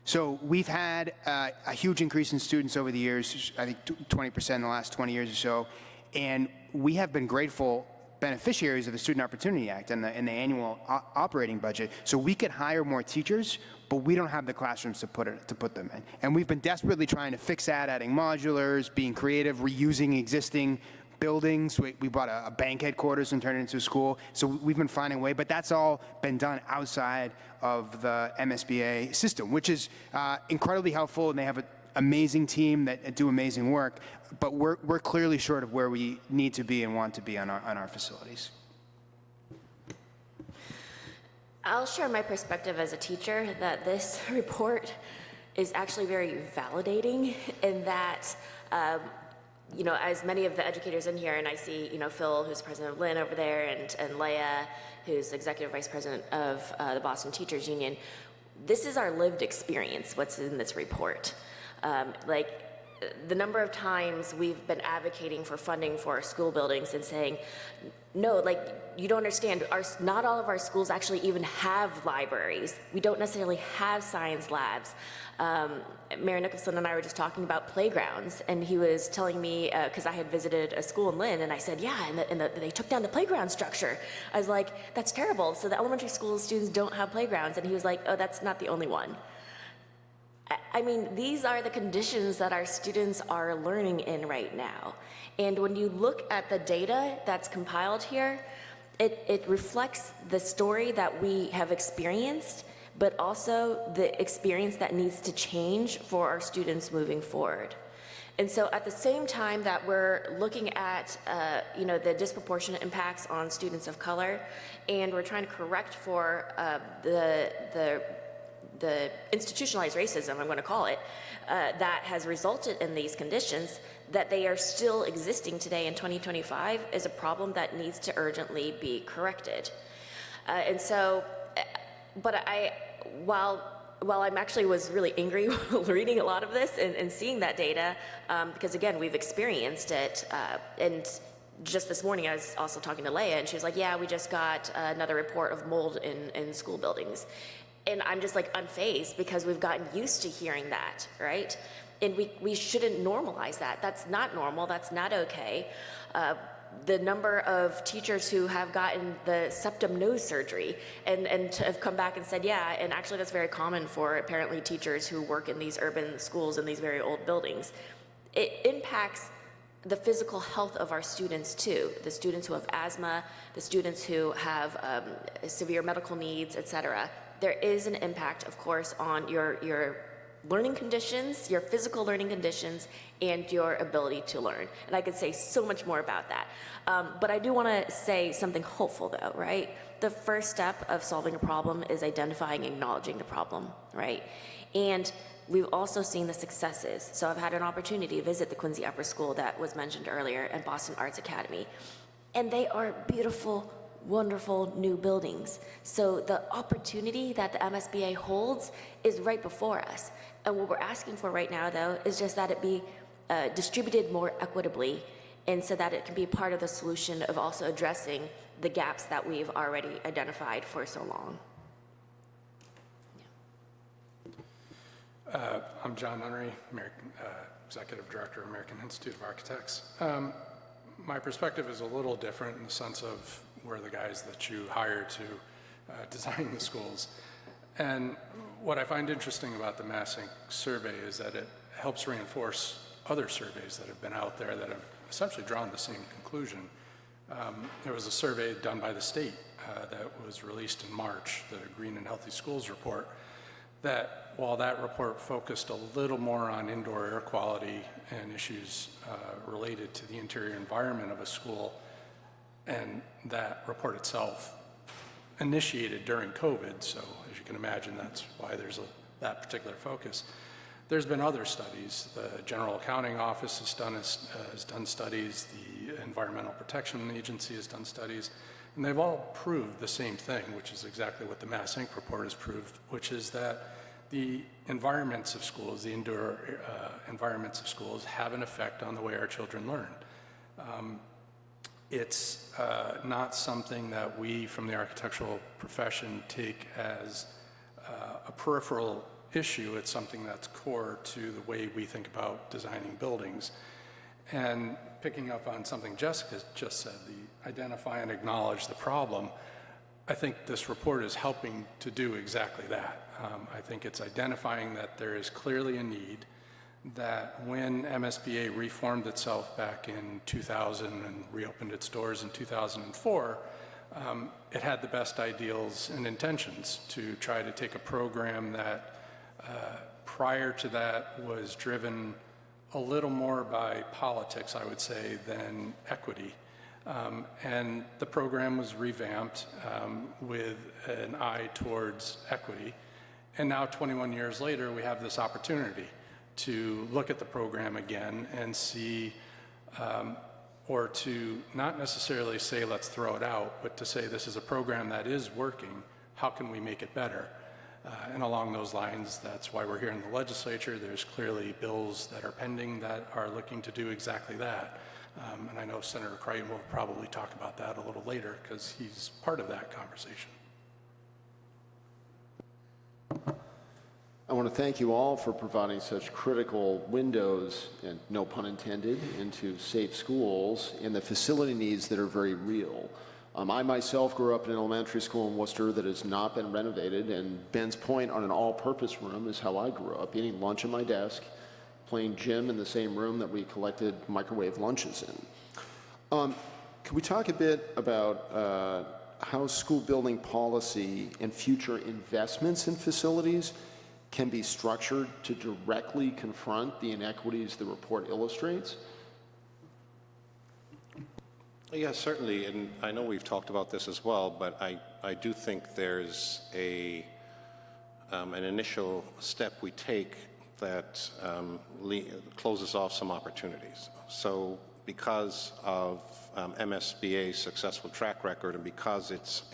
So we've had a huge increase in students over the years, I think 20% in the last 20 years or so, and we have been grateful beneficiaries of the Student Opportunity Act and the annual operating budget. So we could hire more teachers, but we don't have the classrooms to put them in. And we've been desperately trying to fix that, adding modulars, being creative, reusing existing buildings. We bought a bank headquarters and turned it into a school. So we've been finding a way, but that's all been done outside of the MSBA system, which is incredibly helpful, and they have an amazing team that do amazing work, but we're clearly short of where we need to be and want to be on our facilities. I'll share my perspective as a teacher that this report is actually very validating in that you know, as many of the educators in here, and I see, you know, Phil, who's president of Lynn over there, and Leia, who's executive vice president of the Boston Teachers Union, this is our lived experience, what's in this report. Like, the number of times we've been advocating for funding for our school buildings and saying, no, like, you don't understand, not all of our schools actually even have libraries. We don't necessarily have science labs. Mayor Nicholson and I were just talking about playgrounds, and he was telling me, because I had visited a school in Lynn, and I said, yeah, and they took down the playground structure. I was like, that's terrible. So the elementary school students don't have playgrounds. And he was like, oh, that's not the only one. I mean, these are the conditions that our students are learning in right now. And when you look at the data that's compiled here, it reflects the story that we have experienced, but also the experience that needs to change for our students moving forward. And so at the same time that we're looking at you know, the disproportionate impacts on students of color, and we're trying to correct for the institutionalized racism, I'm going to call it, that has resulted in these conditions, that they are still existing today in 2025 is a problem that needs to urgently be corrected. And so, but while I'm actually was really angry reading a lot of this and seeing that data, because again, we've experienced it, and just this morning, I was also talking to Leia, and she was like, yeah, we just got another report of mold in school buildings. And I'm just like unfazed because we've gotten used to hearing that, right? And we shouldn't normalize that. That's not normal. That's not okay. The number of teachers who have gotten the septum nose surgery and have come back and said, yeah, and actually that's very common for apparently teachers who work in these urban schools in these very old buildings. It impacts the physical health of our students too, the students who have asthma, the students who have severe medical needs, et cetera. There is an impact, of course, on your learning conditions, your physical learning conditions, and your ability to learn. And I could say so much more about that. But I do want to say something hopeful, though, right? The first step of solving a problem is identifying, acknowledging the problem, right? And we've also seen the successes. So I've had an opportunity to visit the Quincy Upper School that was mentioned earlier and Boston Arts Academy. And they are beautiful, wonderful new buildings. So the opportunity that the MSBA holds is right before us. And what we're asking for right now, though, is just that it be distributed more equitably, and so that it can be part of the solution of also addressing the gaps that we've already identified for so long. I'm John Nunnery, Executive Director of American Institute of Architects. My perspective is a little different in the sense of we're the guys that you hire to design the schools. And what I find interesting about the MassINC survey is that it helps reinforce other surveys that have been out there that have essentially drawn the same conclusion. There was a survey done by the state that was released in March, the Green and Healthy Schools report, that while that report focused a little more on indoor air quality and issues related to the interior environment of a school, and that report itself initiated during COVID, so as you can imagine, that's why there's that particular focus. There's been other studies. The General Accounting Office has done studies, the Environmental Protection Agency has done studies, and they've all proved the same thing, which is exactly what the MassINC report has proved, which is that the environments of schools, the indoor environments of schools, have an effect on the way our children learn. It's not something that we from the architectural profession take as a peripheral issue. It's something that's core to the way we think about designing buildings. And picking up on something Jessica just said, the identify and acknowledge the problem, I think this report is helping to do exactly that. I think it's identifying that there is clearly a need, that when MSBA reformed itself back in 2000 and reopened its doors in 2004, it had the best ideals and intentions to try to take a program that prior to that was driven a little more by politics, I would say, than equity. And the program was revamped with an eye towards equity. And now 21 years later, we have this opportunity to look at the program again and see, or to not necessarily say, let's throw it out, but to say this is a program that is working, how can we make it better? And along those lines, that's why we're here in the legislature. There's clearly bills that are pending that are looking to do exactly that. And I know Senator Crichton will probably talk about that a little later because he's part of that conversation. I want to thank you all for providing such critical windows, and no pun intended, into safe schools and the facility needs that are very real. I myself grew up in an elementary school in Worcester that has not been renovated, and Ben's point on an all-purpose room is how I grew up, eating lunch at my desk, playing gym in the same room that we collected microwave lunches in. Could we talk a bit about how school building policy and future investments in facilities can be structured to directly confront the inequities the report illustrates? Yes, certainly, and I know we've talked about this as well, but I do think there's an initial step we take that closes off some opportunities. So because of MSBA's successful track record, and because it's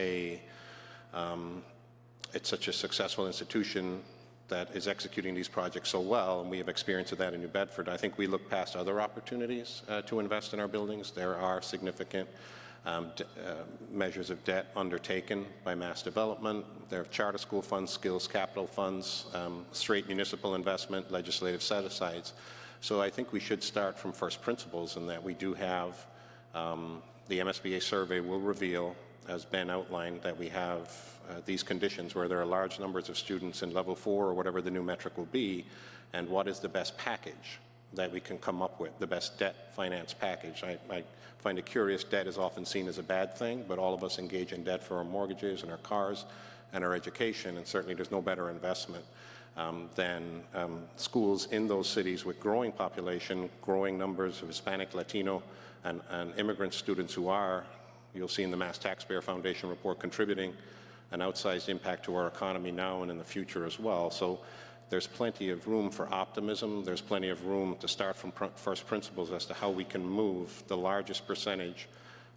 such a successful institution that is executing these projects so well, and we have experience of that in New Bedford. I think we look past other opportunities to invest in our buildings. There are significant measures of debt undertaken by mass development. There are charter school funds, skills capital funds, straight municipal investment, legislative set-asides. So I think we should start from first principles in that we do have, the MSBA survey will reveal, as Ben outlined, that we have these conditions where there are large numbers of students in level 4 or whatever the new metric will be, and what is the best package that we can come up with, the best debt finance package. I find it curious, debt is often seen as a bad thing, but all of us engage in debt for our mortgages and our cars and our education, and certainly there's no better investment than schools in those cities with growing population, growing numbers of Hispanic, Latino, and immigrant students who are, you'll see in the Mass Taxpayer Foundation report, contributing an outsized impact to our economy now and in the future as well. So there's plenty of room for optimism. There's plenty of room to start from first principles as to how we can move the largest percentage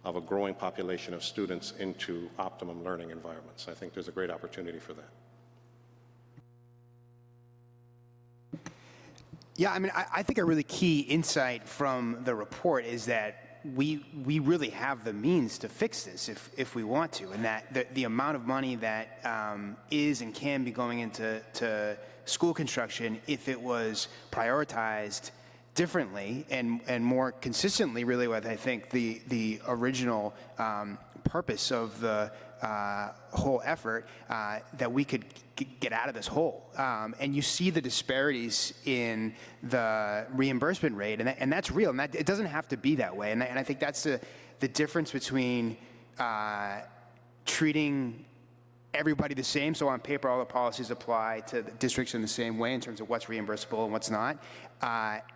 of a growing population of students into optimum learning environments. I think there's a great opportunity for that. Yeah, I mean, I think a really key insight from the report is that we really have the means to fix this if we want to, and that the amount of money that is and can be going into school construction, if it was prioritized differently and more consistently, really with, I think, the original purpose of the whole effort, that we could get out of this hole. And you see the disparities in the reimbursement rate, and that's real, and it doesn't have to be that way. And I think that's the difference between treating everybody the same, so on paper all the policies apply to the districts in the same way in terms of what's reimbursable and what's not,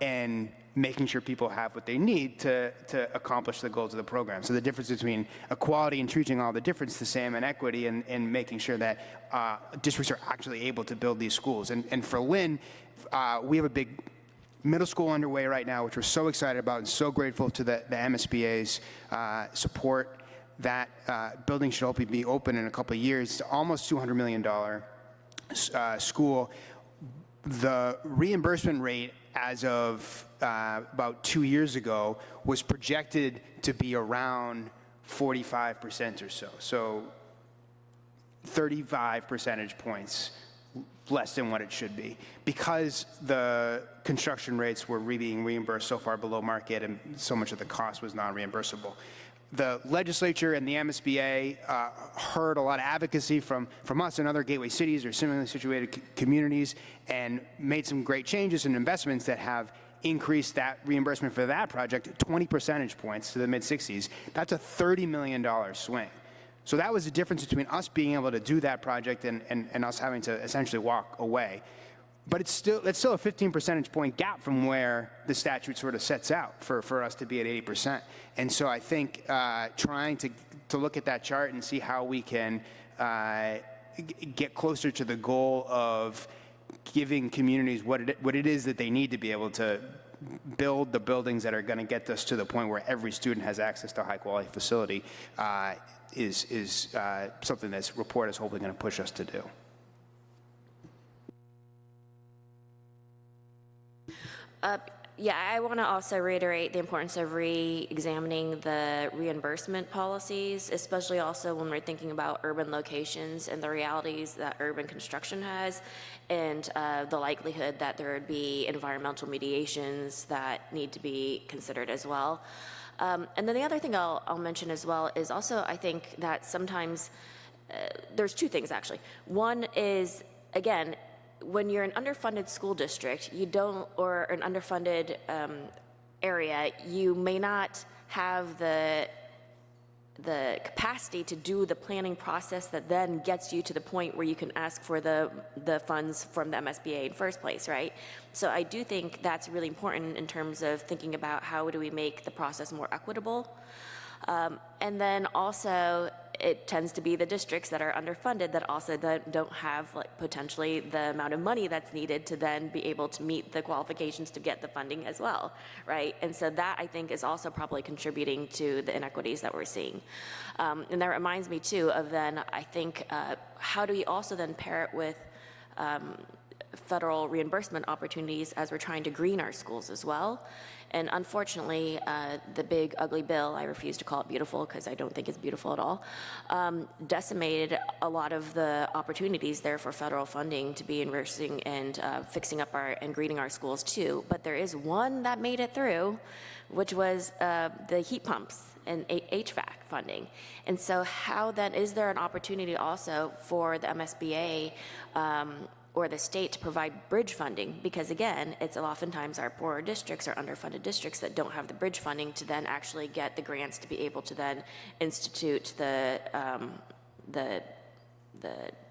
and making sure people have what they need to accomplish the goals of the program. So the difference between equality and treating all the difference the same, and equity and making sure that districts are actually able to build these schools. And for Lynn, we have a big middle school underway right now, which we're so excited about and so grateful to the MSBA's support. That building should hopefully be open in a couple of years. It's almost $200 million school. The reimbursement rate as of about 2 years ago was projected to be around 45% or so. So 35 percentage points less than what it should be, because the construction rates were being reimbursed so far below market and so much of the cost was non-reimbursable. The legislature and the MSBA heard a lot of advocacy from us and other gateway cities or similarly situated communities, and made some great changes and investments that have increased that reimbursement for that project 20 percentage points to the mid-60s. That's a $30 million swing. So that was the difference between us being able to do that project and us having to essentially walk away. But it's still a 15 percentage point gap from where the statute sort of sets out for us to be at 80%. And so I think trying to look at that chart and see how we can get closer to the goal of giving communities what it is that they need to be able to build the buildings that are going to get us to the point where every student has access to a high quality facility is something this report is hopefully going to push us to do. Yeah, I want to also reiterate the importance of re-examining the reimbursement policies, especially also when we're thinking about urban locations and the realities that urban construction has, and the likelihood that there would be environmental mediations that need to be considered as well. And then the other thing I'll mention as well is also, I think that sometimes there's two things actually. One is, again, when you're an underfunded school district, or an underfunded area, you may not have the capacity to do the planning process that then gets you to the point where you can ask for the funds from the MSBA in the first place, right? So I do think that's really important in terms of thinking about how do we make the process more equitable. And then also, it tends to be the districts that are underfunded that also don't have potentially the amount of money that's needed to then be able to meet the qualifications to get the funding as well, right? And so that, I think, is also probably contributing to the inequities that we're seeing. And that reminds me too of then, I think, how do we also then pair it with federal reimbursement opportunities as we're trying to green our schools as well. And unfortunately, the big ugly bill, I refuse to call it beautiful because I don't think it's beautiful at all, decimated a lot of the opportunities there for federal funding to be investing and fixing up and greening our schools too. But there is one that made it through, which was the heat pumps and HVAC funding. And so how then, is there an opportunity also for the MSBA or the state to provide bridge funding? Because again, it's oftentimes our poorer districts or underfunded districts that don't have the bridge funding to then actually get the grants to be able to then institute the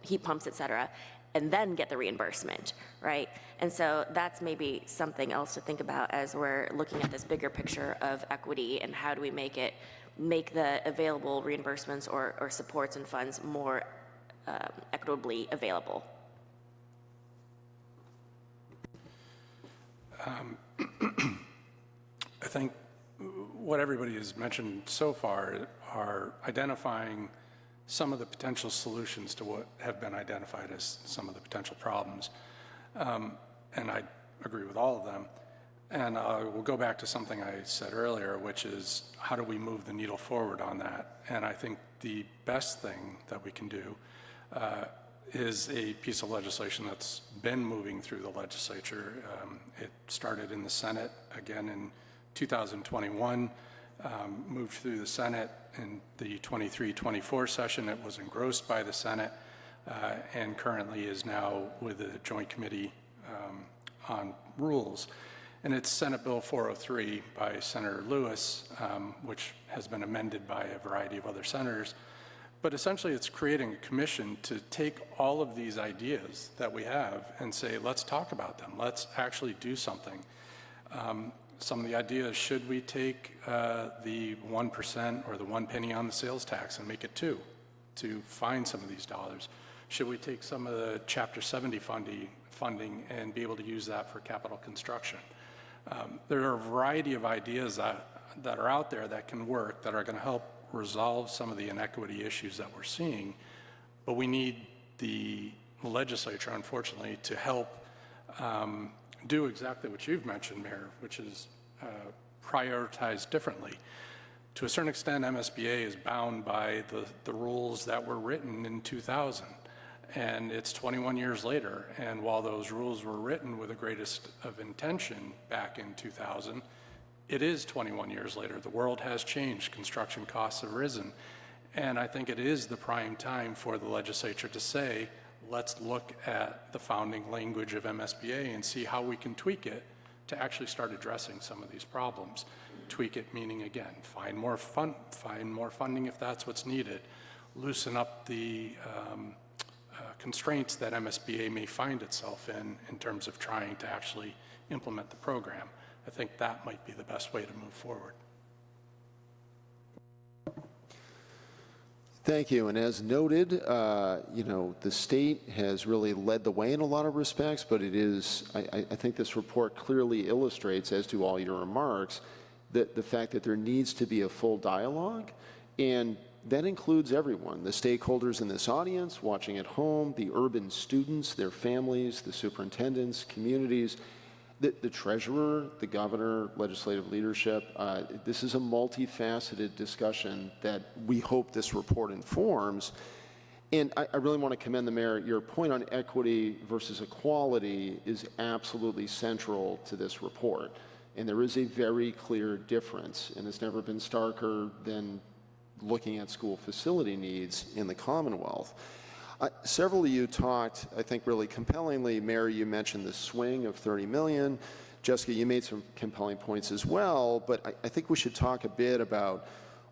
heat pumps, et cetera, and then get the reimbursement, right? And so that's maybe something else to think about as we're looking at this bigger picture of equity and how do we make the available reimbursements or supports and funds more equitably available. I think what everybody has mentioned so far are identifying some of the potential solutions to what have been identified as some of the potential problems. And I agree with all of them. And we'll go back to something I said earlier, which is how do we move the needle forward on that? And I think the best thing that we can do is a piece of legislation that's been moving through the legislature. It started in the Senate again in 2021, moved through the Senate in the 23-24 session. It was engrossed by the Senate and currently is now with the Joint Committee on Rules. And it's Senate Bill 403 by Senator Lewis, which has been amended by a variety of other senators. But essentially, it's creating a commission to take all of these ideas that we have and say, let's talk about them. Let's actually do something. Some of the ideas, should we take the 1% or the 1 penny on the sales tax and make it 2 to find some of these dollars? Should we take some of the Chapter 70 funding and be able to use that for capital construction? There are a variety of ideas that are out there that can work, that are going to help resolve some of the inequity issues that we're seeing, but we need the legislature, unfortunately, to help do exactly what you've mentioned, Mayor, which is prioritize differently. To a certain extent, MSBA is bound by the rules that were written in 2000, and it's 21 years later, and while those rules were written with the greatest of intention back in 2000, it is 21 years later. The world has changed. Construction costs have risen. And I think it is the prime time for the legislature to say, let's look at the founding language of MSBA and see how we can tweak it to actually start addressing some of these problems. Tweak it meaning, again, find more funding if that's what's needed. Loosen up the constraints that MSBA may find itself in terms of trying to actually implement the program. I think that might be the best way to move forward. Thank you. And as noted, the state has really led the way in a lot of respects, but it is, I think this report clearly illustrates, as do all your remarks, that the fact that there needs to be a full dialogue, and that includes everyone, the stakeholders in this audience, watching at home, the urban students, their families, the superintendents, communities, the treasurer, the governor, legislative leadership. This is a multifaceted discussion that we hope this report informs. And I really want to commend the mayor. Your point on equity versus equality is absolutely central to this report. And there is a very clear difference, and it's never been starker than looking at school facility needs in the Commonwealth. Several of you talked, I think, really compellingly. Mary, you mentioned the swing of 30 million. Jessica, you made some compelling points as well, but I think we should talk a bit about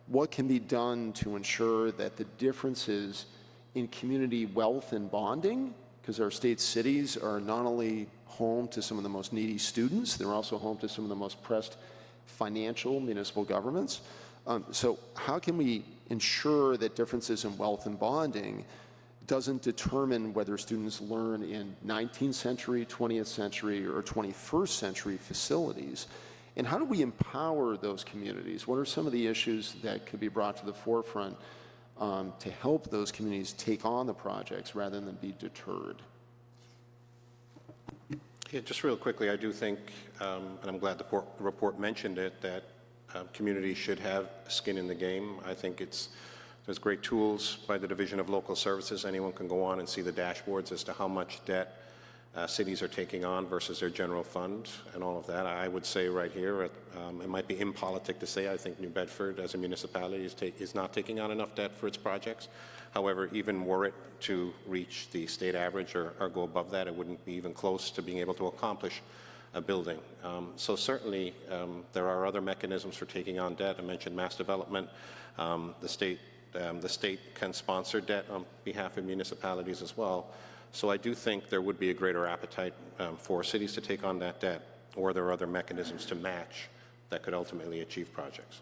what can be done to ensure that the differences in community wealth and bonding, because our state cities are not only home to some of the most needy students, they're also home to some of the most pressed financial municipal governments. So how can we ensure that differences in wealth and bonding doesn't determine whether students learn in 19th century, 20th century, or 21st century facilities? And how do we empower those communities? What are some of the issues that could be brought to the forefront to help those communities take on the projects rather than be deterred? Yeah, just real quickly, I do think, and I'm glad the report mentioned it, that communities should have skin in the game. I think there's great tools by the Division of Local Services. Anyone can go on and see the dashboards as to how much debt cities are taking on versus their general fund and all of that. I would say right here, it might be impolitic to say I think New Bedford as a municipality is not taking on enough debt for its projects. However, even were it to reach the state average or go above that, it wouldn't be even close to being able to accomplish a building. So certainly there are other mechanisms for taking on debt. I mentioned mass development. The state can sponsor debt on behalf of municipalities as well. So I do think there would be a greater appetite for cities to take on that debt, or there are other mechanisms to match that could ultimately achieve projects.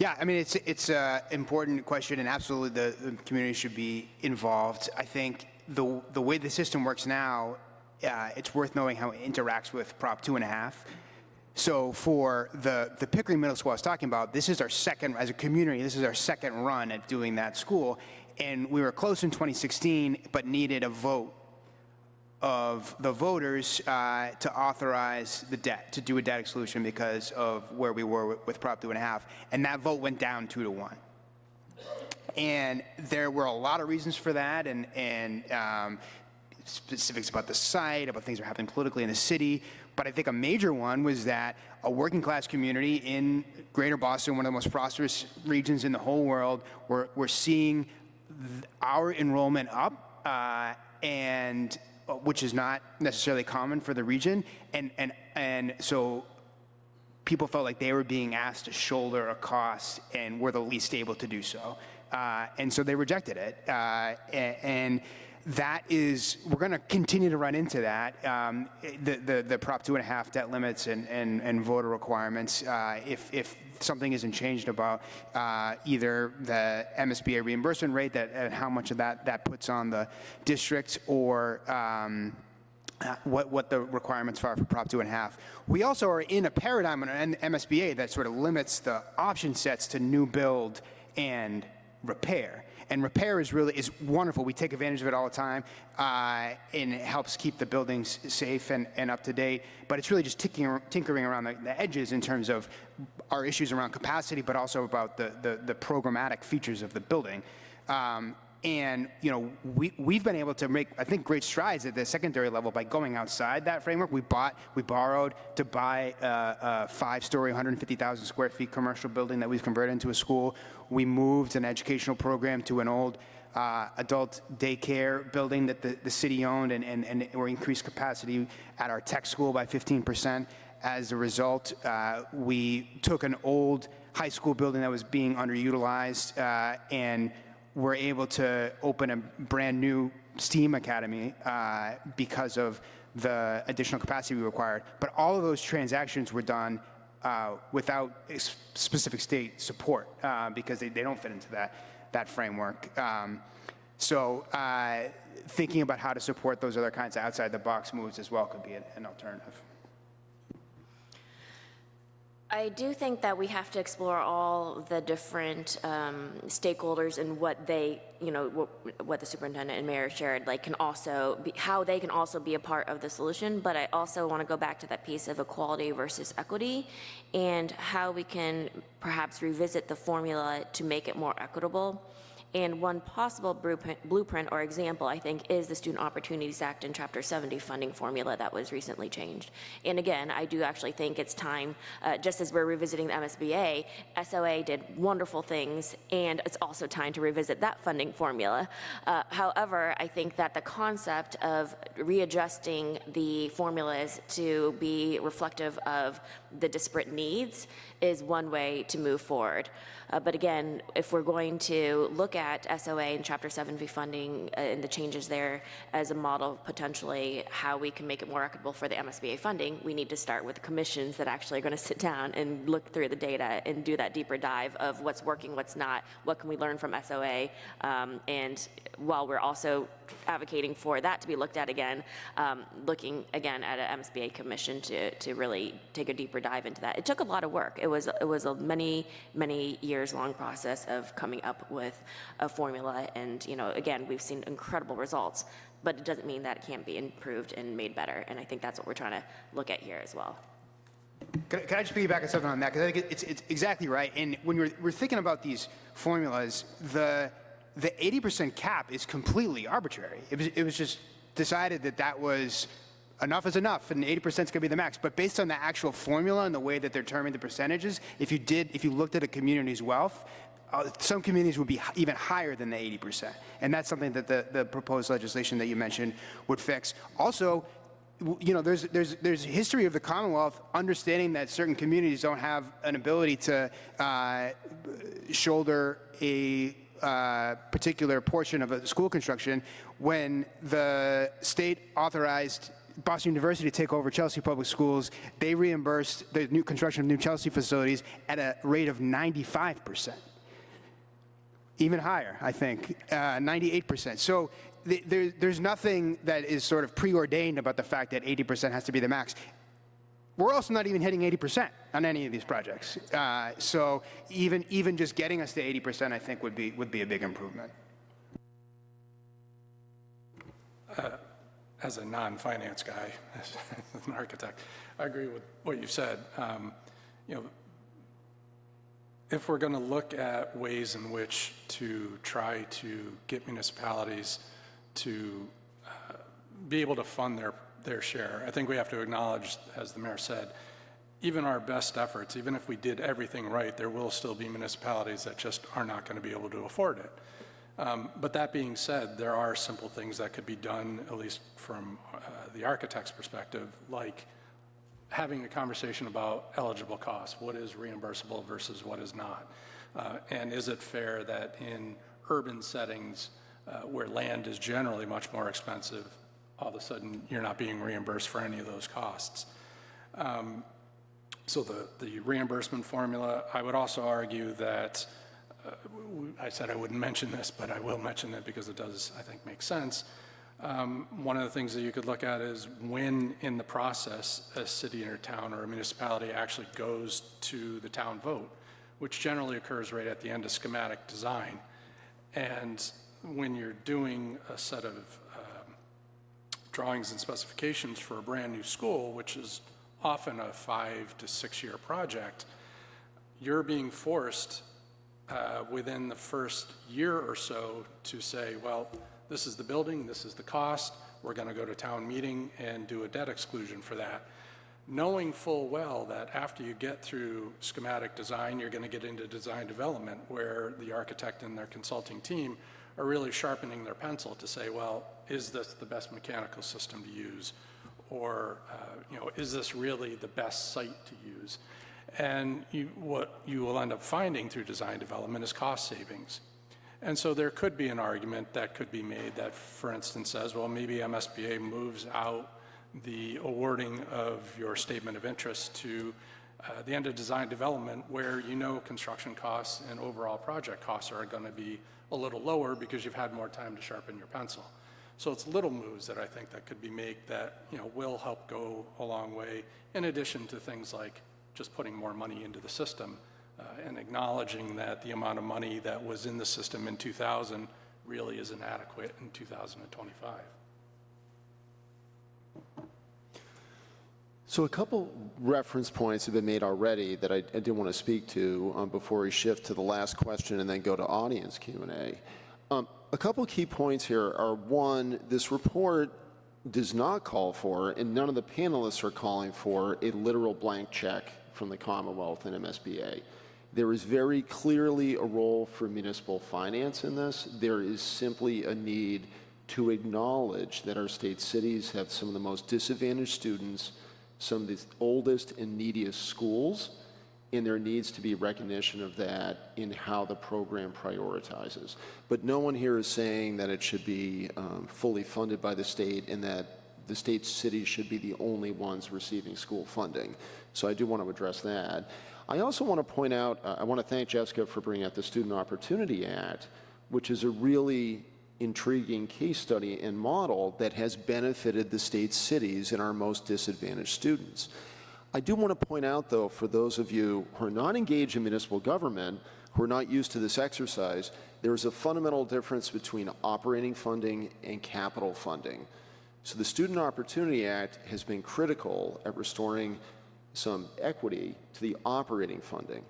Yeah, I mean, it's an important question, and absolutely the community should be involved. I think the way the system works now, it's worth knowing how it interacts with Prop 2.5. So for the Pickering Middle School I was talking about, this is our second, as a community, this is our second run at doing that school. And we were close in 2016, but needed a vote of the voters to authorize the debt, to do a debt exclusion because of where we were with Prop 2.5. And that vote went down 2-1. And there were a lot of reasons for that, and specifics about the site, about things that are happening politically in the city. But I think a major one was that a working class community in Greater Boston, one of the most prosperous regions in the whole world, we're seeing our enrollment up, and which is not necessarily common for the region, and so people felt like they were being asked to shoulder a cost and were the least able to do so, and so they rejected it, and that is, we're going to continue to run into that. The Prop 2.5 debt limits and voter requirements, if something isn't changed about either the MSBA reimbursement rate and how much of that puts on the district, or what the requirements are for Prop 2.5. We also are in a paradigm on MSBA that sort of limits the option sets to new build and repair. And repair is wonderful. We take advantage of it all the time, and it helps keep the buildings safe and up to date. But it's really just tinkering around the edges in terms of our issues around capacity, but also about the programmatic features of the building. And we've been able to make, I think, great strides at the secondary level by going outside that framework. We borrowed to buy a 5-story, 150,000 square feet commercial building that we've converted into a school. We moved an educational program to an old adult daycare building that the city owned, and we increased capacity at our tech school by 15%. As a result, we took an old high school building that was being underutilized, and we're able to open a brand new STEAM academy because of the additional capacity we required. But all of those transactions were done without specific state support because they don't fit into that framework. So thinking about how to support those other kinds of outside the box moves as well could be an alternative. I do think that we have to explore all the different stakeholders and what they, what the superintendent and mayor shared, like how they can also be a part of the solution. But I also want to go back to that piece of equality versus equity and how we can perhaps revisit the formula to make it more equitable. And one possible blueprint or example, I think, is the Student Opportunities Act and Chapter 70 funding formula that was recently changed. And again, I do actually think it's time, just as we're revisiting the MSBA, SOA did wonderful things, and it's also time to revisit that funding formula. However, I think that the concept of readjusting the formulas to be reflective of the disparate needs is one way to move forward. But again, if we're going to look at SOA and Chapter 70 funding and the changes there as a model of potentially how we can make it more equitable for the MSBA funding, we need to start with the commissions that actually are going to sit down and look through the data and do that deeper dive of what's working, what's not, what can we learn from SOA, and while we're also advocating for that to be looked at again, looking again at an MSBA commission to really take a deeper dive into that. It took a lot of work. It was a many years long process of coming up with a formula. And, again, we've seen incredible results, but it doesn't mean that it can't be improved and made better. And I think that's what we're trying to look at here as well. Can I just piggyback on something on that? Because I think it's exactly right. And when we're thinking about these formulas, the 80% cap is completely arbitrary. It was just decided that was enough is enough, and 80% is going to be the max. But based on the actual formula and the way that they're determining the percentages, if you looked at a community's wealth, some communities would be even higher than the 80%. And that's something that the proposed legislation that you mentioned would fix. Also, there's history of the Commonwealth understanding that certain communities don't have an ability to shoulder a particular portion of a school construction. When the state authorized Boston University to take over Chelsea Public Schools, they reimbursed the new construction of new Chelsea facilities at a rate of 95%. Even higher, I think, 98%. So there's nothing that is sort of preordained about the fact that 80% has to be the max. We're also not even hitting 80% on any of these projects. So even just getting us to 80%, I think, would be a big improvement. As a non-finance guy, as an architect, I agree with what you've said. If we're going to look at ways in which to try to get municipalities to be able to fund their share, I think we have to acknowledge, as the mayor said, even our best efforts, even if we did everything right, there will still be municipalities that just are not going to be able to afford it. But that being said, there are simple things that could be done, at least from the architect's perspective, like having a conversation about eligible costs. What is reimbursable versus what is not? And is it fair that in urban settings where land is generally much more expensive, all of a sudden you're not being reimbursed for any of those costs? So the reimbursement formula, I would also argue that I said I wouldn't mention this, but I will mention it because it does, I think, make sense. One of the things that you could look at is when in the process a city or town or a municipality actually goes to the town vote, which generally occurs right at the end of schematic design. And when you're doing a set of drawings and specifications for a brand new school, which is often a 5 to 6 year project, you're being forced within the first year or so to say, well, this is the building, this is the cost, we're going to go to town meeting and do a debt exclusion for that. Knowing full well that after you get through schematic design, you're going to get into design development where the architect and their consulting team are really sharpening their pencil to say, well, is this the best mechanical system to use? Or, is this really the best site to use? And what you will end up finding through design development is cost savings. And so there could be an argument that could be made that, for instance, says, well, maybe MSBA moves out the awarding of your statement of interest to the end of design development where construction costs and overall project costs are going to be a little lower because you've had more time to sharpen your pencil. So it's little moves that I think that could be made that will help go a long way, in addition to things like just putting more money into the system and acknowledging that the amount of money that was in the system in 2000 really is inadequate in 2025. So a couple reference points have been made already that I did want to speak to before we shift to the last question and then go to audience Q&A. A couple key points here are, one, this report does not call for, and none of the panelists are calling for, a literal blank check from the Commonwealth and MSBA. There is very clearly a role for municipal finance in this. There is simply a need to acknowledge that our state cities have some of the most disadvantaged students, some of the oldest and neediest schools, and there needs to be recognition of that in how the program prioritizes. But no one here is saying that it should be fully funded by the state and that the state cities should be the only ones receiving school funding. So I do want to address that. I also want to point out, I want to thank Jessica for bringing out the Student Opportunity Act, which is a really intriguing case study and model that has benefited the state cities and our most disadvantaged students. I do want to point out, though, for those of you who are not engaged in municipal government, who are not used to this exercise, there is a fundamental difference between operating funding and capital funding. So the Student Opportunity Act has been critical at restoring some equity to the operating funding.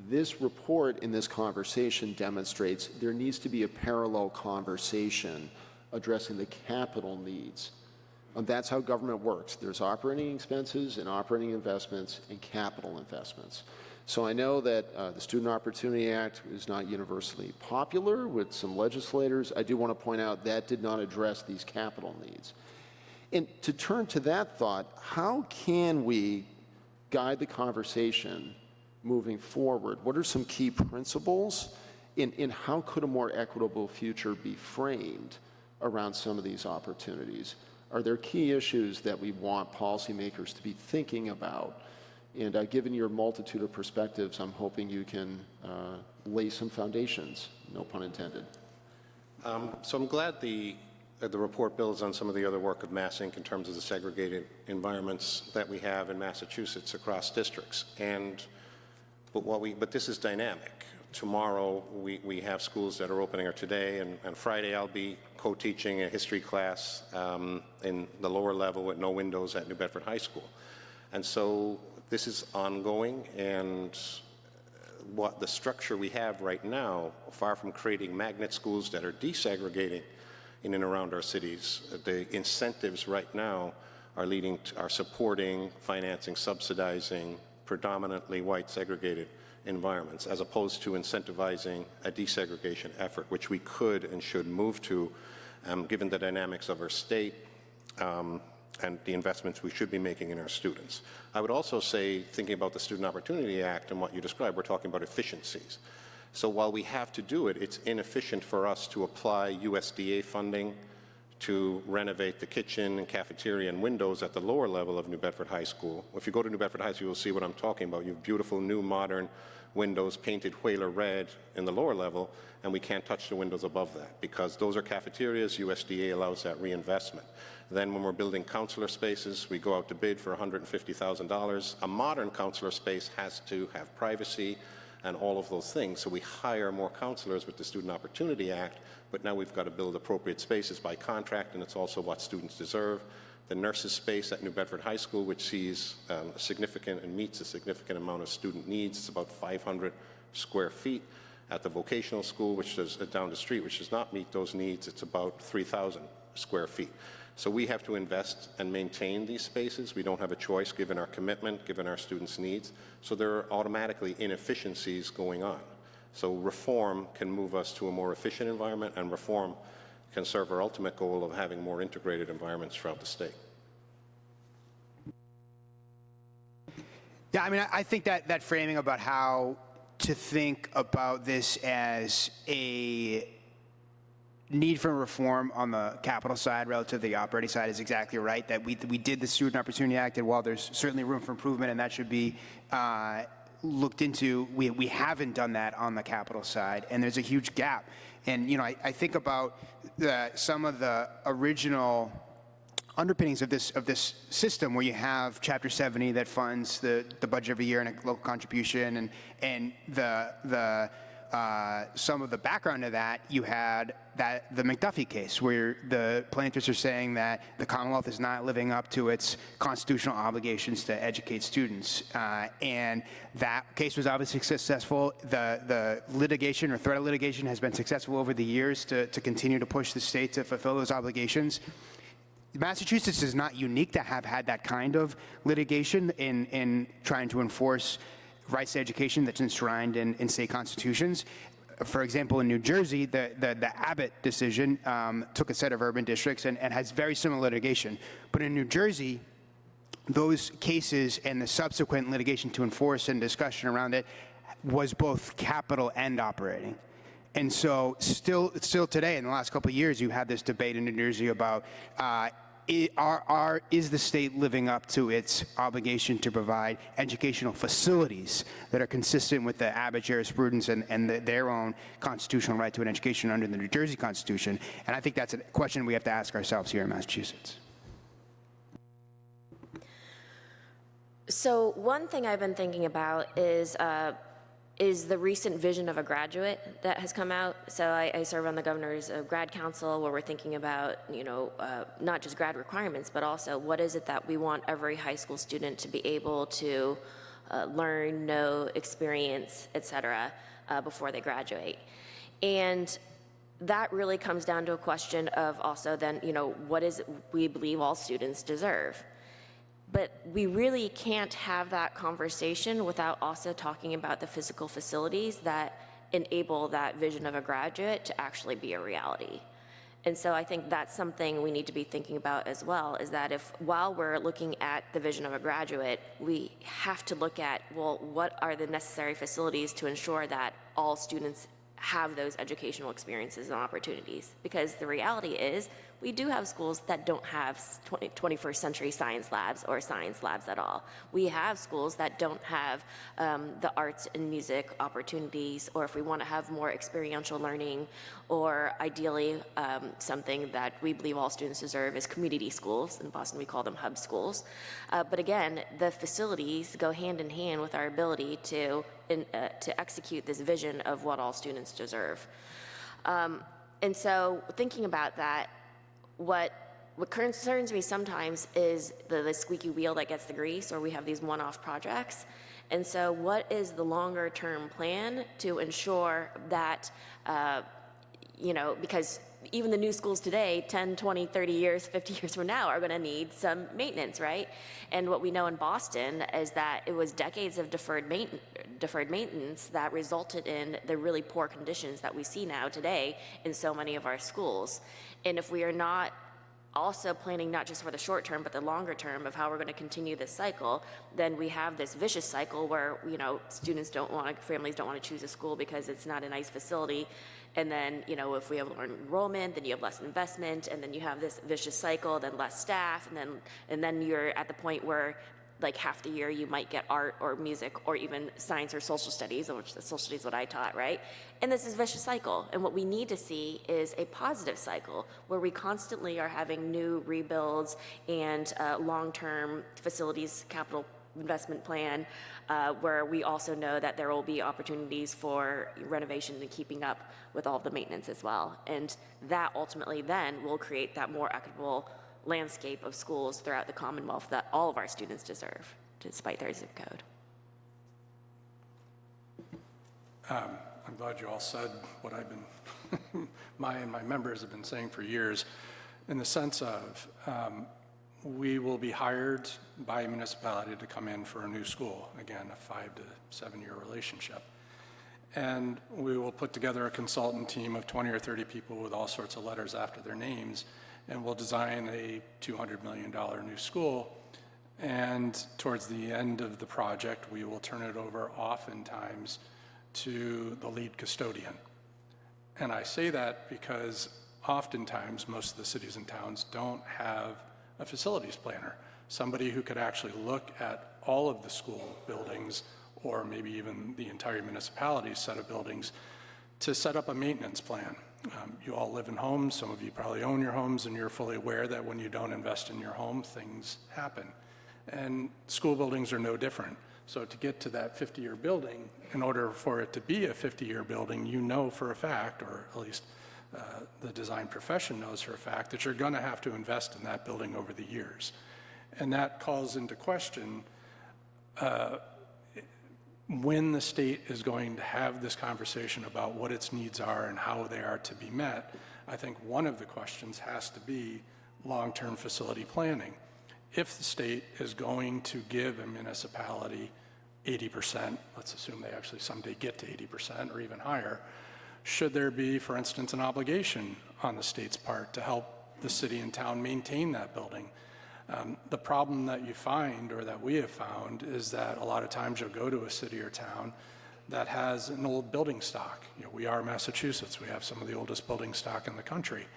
This report in this conversation demonstrates there needs to be a parallel conversation addressing the capital needs. And that's how government works. There's operating expenses and operating investments and capital investments. So I know that the Student Opportunity Act is not universally popular with some legislators. I do want to point out that did not address these capital needs. And to turn to that thought, how can we guide the conversation moving forward? What are some key principles in how could a more equitable future be framed around some of these opportunities? Are there key issues that we want policymakers to be thinking about? And given your multitude of perspectives, I'm hoping you can lay some foundations, no pun intended. So I'm glad the report builds on some of the other work of MassINC in terms of the segregated environments that we have in Massachusetts across districts. But this is dynamic. Tomorrow we have schools that are opening, or today, and Friday I'll be co-teaching a history class in the lower level with no windows at New Bedford High School. And so this is ongoing, and what the structure we have right now, far from creating magnet schools that are desegregating in and around our cities, the incentives right now are supporting, financing, subsidizing predominantly white segregated environments, as opposed to incentivizing a desegregation effort, which we could and should move to, given the dynamics of our state and the investments we should be making in our students. I would also say, thinking about the Student Opportunity Act and what you described, we're talking about efficiencies. So while we have to do it, it's inefficient for us to apply USDA funding to renovate the kitchen and cafeteria and windows at the lower level of New Bedford High School. If you go to New Bedford High School, you'll see what I'm talking about. You have beautiful, new, modern windows painted whaler red in the lower level, and we can't touch the windows above that because those are cafeterias. USDA allows that reinvestment. Then when we're building counselor spaces, we go out to bid for $150,000. A modern counselor space has to have privacy and all of those things. So we hire more counselors with the Student Opportunity Act, but now we've got to build appropriate spaces by contract, and it's also what students deserve. The nurses' space at New Bedford High School, which sees significant and meets a significant amount of student needs, it's about 500 square feet. At the vocational school, which is down the street, which does not meet those needs, it's about 3,000 square feet. So we have to invest and maintain these spaces. We don't have a choice given our commitment, given our students' needs. So there are automatically inefficiencies going on. So reform can move us to a more efficient environment, and reform can serve our ultimate goal of having more integrated environments throughout the state. Yeah, I mean, I think that framing about how to think about this as a need for reform on the capital side relative to the operating side is exactly right, that we did the Student Opportunity Act, and while there's certainly room for improvement and that should be looked into, we haven't done that on the capital side, and there's a huge gap. And, you know, I think about some of the original underpinnings of this system, where you have Chapter 70 that funds the budget every year and a local contribution, and some of the background of that, you had the McDuffie case, where the plaintiffs are saying that the Commonwealth is not living up to its constitutional obligations to educate students. And that case was obviously successful. The litigation or threat of litigation has been successful over the years to continue to push the state to fulfill those obligations. Massachusetts is not unique to have had that kind of litigation in trying to enforce rights to education that's enshrined in state constitutions. For example, in New Jersey, the Abbott decision took a set of urban districts and has very similar litigation. But in New Jersey, those cases and the subsequent litigation to enforce and discussion around it was both capital and operating. And so still today, in the last couple of years, you had this debate in New Jersey about is the state living up to its obligation to provide educational facilities that are consistent with the Abbott jurisprudence and their own constitutional right to an education under the New Jersey Constitution? And I think that's a question we have to ask ourselves here in Massachusetts. So one thing I've been thinking about is is the recent vision of a graduate that has come out. So I serve on the governor's grad council, where we're thinking about, not just grad requirements, but also what is it that we want every high school student to be able to learn, know, experience, et cetera, before they graduate. And that really comes down to a question of also then, what is it we believe all students deserve? But we really can't have that conversation without also talking about the physical facilities that enable that vision of a graduate to actually be a reality. And so I think that's something we need to be thinking about as well, is that while we're looking at the vision of a graduate, we have to look at, well, what are the necessary facilities to ensure that all students have those educational experiences and opportunities? Because the reality is, we do have schools that don't have 21st century science labs or science labs at all. We have schools that don't have the arts and music opportunities, or if we want to have more experiential learning, or ideally something that we believe all students deserve is community schools. In Boston, we call them hub schools. But again, the facilities go hand in hand with our ability to execute this vision of what all students deserve. And so thinking about that, what concerns me sometimes is the squeaky wheel that gets the grease, or we have these one-off projects. And so what is the longer-term plan to ensure that, because even the new schools today, 10, 20, 30 years, 50 years from now, are going to need some maintenance, right? And what we know in Boston is that it was decades of deferred maintenance that resulted in the really poor conditions that we see now today in so many of our schools. And if we are not also planning not just for the short term, but the longer term of how we're going to continue this cycle, then we have this vicious cycle where, families don't want to choose a school because it's not a nice facility. And then, if we have lower enrollment, then you have less investment, and then you have this vicious cycle, then less staff, and then you're at the point where, like, half the year you might get art or music or even science or social studies, which the social studies is what I taught, right? And this is a vicious cycle. And what we need to see is a positive cycle where we constantly are having new rebuilds and long-term facilities capital investment plan, where we also know that there will be opportunities for renovation and keeping up with all of the maintenance as well. And that ultimately then will create that more equitable landscape of schools throughout the Commonwealth that all of our students deserve, despite their zip code. I'm glad you all said what I've been, my members have been saying for years, in the sense of we will be hired by a municipality to come in for a new school, again, a 5 to 7 year relationship. And we will put together a consultant team of 20 or 30 people with all sorts of letters after their names, and we'll design a $200 million new school. And towards the end of the project, we will turn it over oftentimes to the lead custodian. And I say that because oftentimes most of the cities and towns don't have a facilities planner, somebody who could actually look at all of the school buildings, or maybe even the entire municipality's set of buildings, to set up a maintenance plan. You all live in homes, some of you probably own your homes, and you're fully aware that when you don't invest in your home, things happen. And school buildings are no different. So to get to that 50-year building, in order for it to be a 50-year building, you know for a fact, or at least the design profession knows for a fact, that you're going to have to invest in that building over the years. And that calls into question when the state is going to have this conversation about what its needs are and how they are to be met. I think one of the questions has to be long-term facility planning. If the state is going to give a municipality 80%, let's assume they actually someday get to 80% or even higher, should there be, for instance, an obligation on the state's part to help the city and town maintain that building? The problem that you find, or that we have found, is that a lot of times you'll go to a city or town that has an old building stock. We are Massachusetts. We have some of the oldest building stock in the country.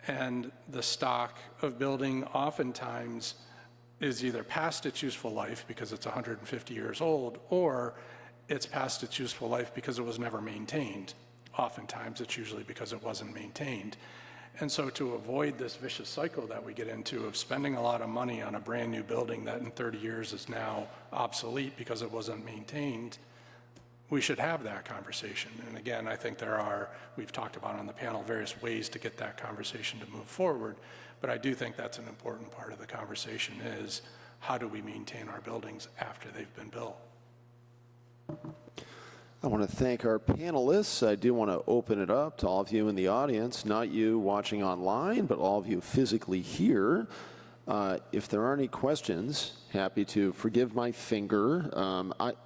And the stock of building oftentimes is either past its useful life because it's 150 years old, or it's past its useful life because it was never maintained. Oftentimes it's usually because it wasn't maintained. And so to avoid this vicious cycle that we get into of spending a lot of money on a brand new building that in 30 years is now obsolete because it wasn't maintained, we should have that conversation. And again, I think we've talked about on the panel, various ways to get that conversation to move forward. But I do think that's an important part of the conversation is how do we maintain our buildings after they've been built? I want to thank our panelists. I do want to open it up to all of you in the audience, not you watching online, but all of you physically here. If there are any questions, happy to forgive my finger.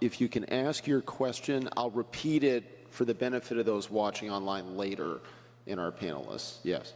If you can ask your question, I'll repeat it for the benefit of those watching online later in our panelists. Yes.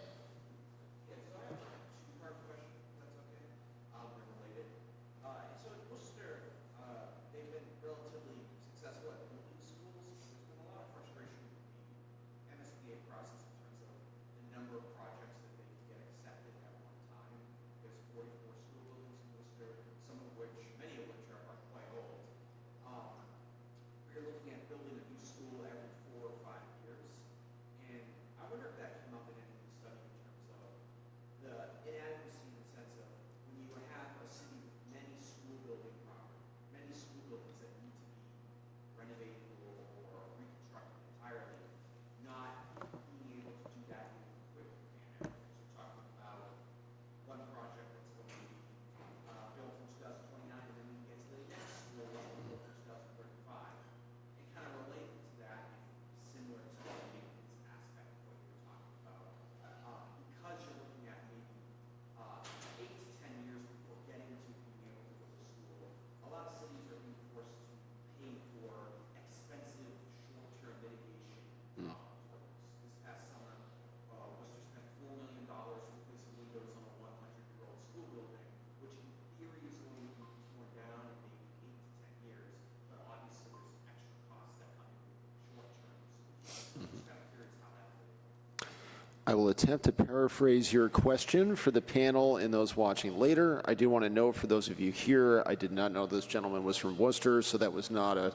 I will attempt to paraphrase your question for the panel and those watching later. I do want to note for those of you here, I did not know this gentleman was from Worcester, so that was not a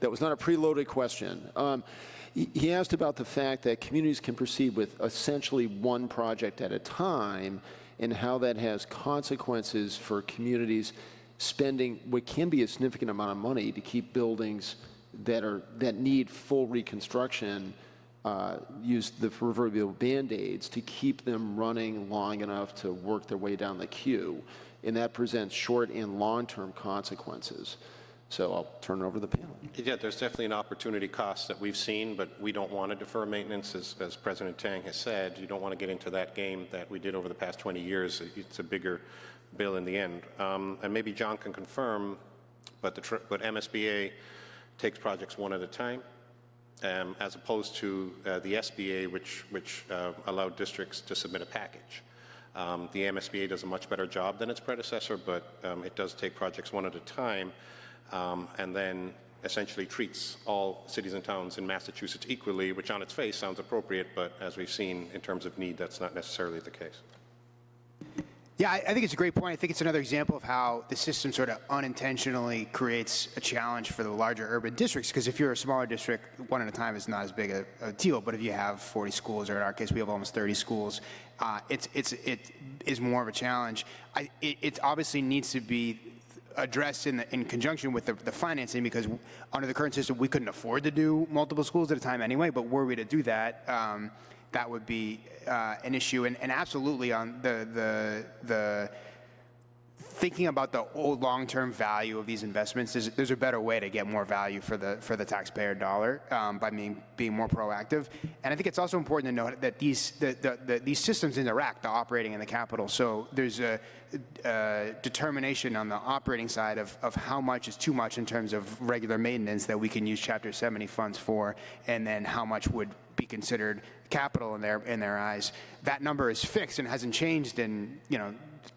that was not a preloaded question. He asked about the fact that communities can proceed with essentially one project at a time, and how that has consequences for communities spending what can be a significant amount of money to keep buildings that need full reconstruction. Use the proverbial Band-Aids to keep them running long enough to work their way down the queue. And that presents short and long-term consequences. So I'll turn it over to the panel. Yeah, there's definitely an opportunity cost that we've seen, but we don't want to defer maintenance. As President Tang has said, you don't want to get into that game that we did over the past 20 years. It's a bigger bill in the end. And maybe John can confirm, but MSBA takes projects one at a time. As opposed to the SBA, which allowed districts to submit a package. The MSBA does a much better job than its predecessor, but it does take projects one at a time, and then essentially treats all cities and towns in Massachusetts equally, which on its face sounds appropriate, but as we've seen in terms of need, that's not necessarily the case. Yeah, I think it's a great point. I think it's another example of how the system sort of unintentionally creates a challenge for the larger urban districts, because if you're a smaller district, one at a time is not as big a deal, but if you have 40 schools, or in our case, we have almost 30 schools, it is more of a challenge. It obviously needs to be addressed in conjunction with the financing, because under the current system, we couldn't afford to do multiple schools at a time anyway, but were we to do that, that would be an issue, and absolutely on the thinking about the long-term value of these investments. There's a better way to get more value for the taxpayer dollar by being more proactive. And I think it's also important to note that these systems interact, the operating and the capital. So there's a determination on the operating side of how much is too much in terms of regular maintenance that we can use Chapter 70 funds for, and then how much would be considered capital in their eyes. That number is fixed and hasn't changed in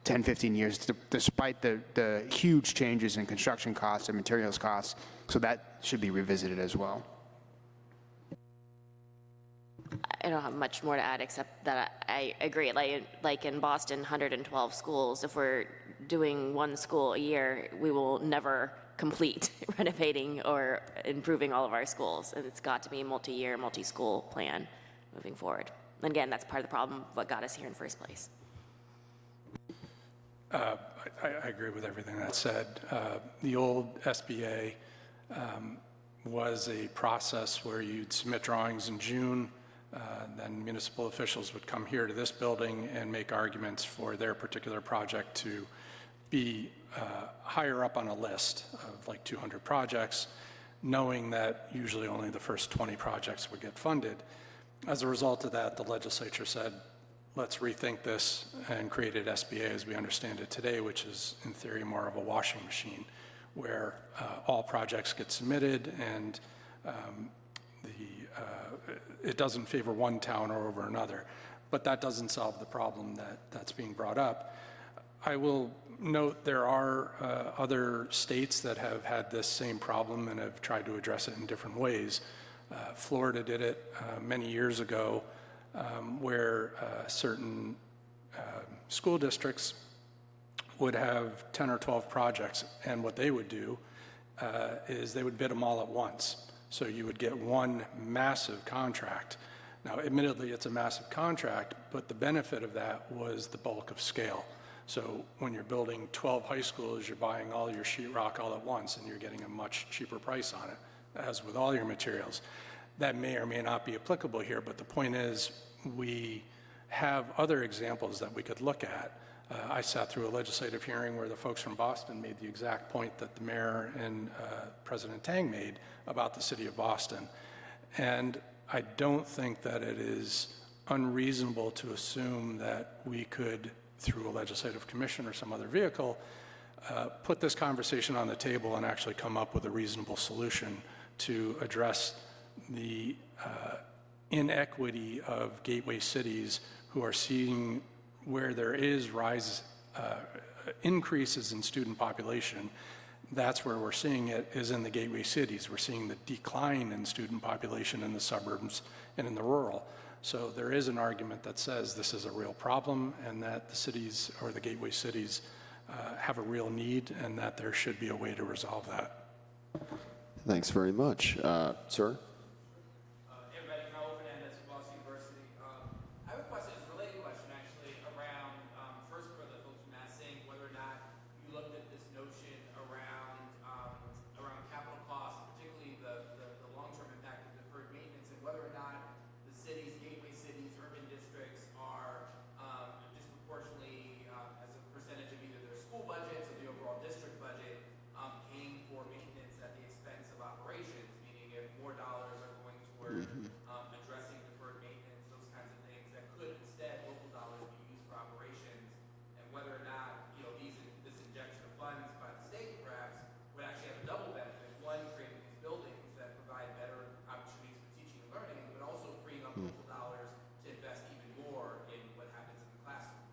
10, 15 years, despite the huge changes in construction costs and materials costs. So that should be revisited as well. I don't have much more to add, except that I agree. Like in Boston, 112 schools. If we're doing one school a year, we will never complete renovating or improving all of our schools. And it's got to be a multi-year, multi-school plan moving forward. And again, that's part of the problem, what got us here in the first place. I agree with everything that said. The old SBA was a process where you'd submit drawings in June, then municipal officials would come here to this building and make arguments for their particular project to be higher up on a list of like 200 projects, knowing that usually only the first 20 projects would get funded. As a result of that, the legislature said, let's rethink this, and created SBA as we understand it today, which is in theory more of a washing machine, where all projects get submitted and it doesn't favor one town or over another. But that doesn't solve the problem that's being brought up. I will note there are other states that have had this same problem and have tried to address it in different ways. Florida did it many years ago, where certain school districts would have 10 or 12 projects, and what they would do is they would bid them all at once. So you would get one massive contract. Now, admittedly, it's a massive contract, but the benefit of that was the bulk of scale. So when you're building 12 high schools, you're buying all your sheetrock all at once, and you're getting a much cheaper price on it, as with all your materials. That may or may not be applicable here, but the point is we have other examples that we could look at. I sat through a legislative hearing where the folks from Boston made the exact point that the mayor and President Tang made about the city of Boston. And I don't think that it is unreasonable to assume that we could, through a legislative commission or some other vehicle, put this conversation on the table and actually come up with a reasonable solution to address the inequity of gateway cities who are seeing where there is increases in student population. That's where we're seeing it, is in the gateway cities. We're seeing the decline in student population in the suburbs and in the rural. So there is an argument that says this is a real problem and that the cities or the gateway cities have a real need and that there should be a way to resolve that. Thanks very much. Sir? addressing deferred maintenance, those kinds of things that could instead local dollars be used for operations, and whether or not this injection of funds by the state perhaps would actually have a double benefit. One, creating these buildings that provide better opportunities for teaching and learning, but also freeing up local dollars to invest even more in what happens in the classroom.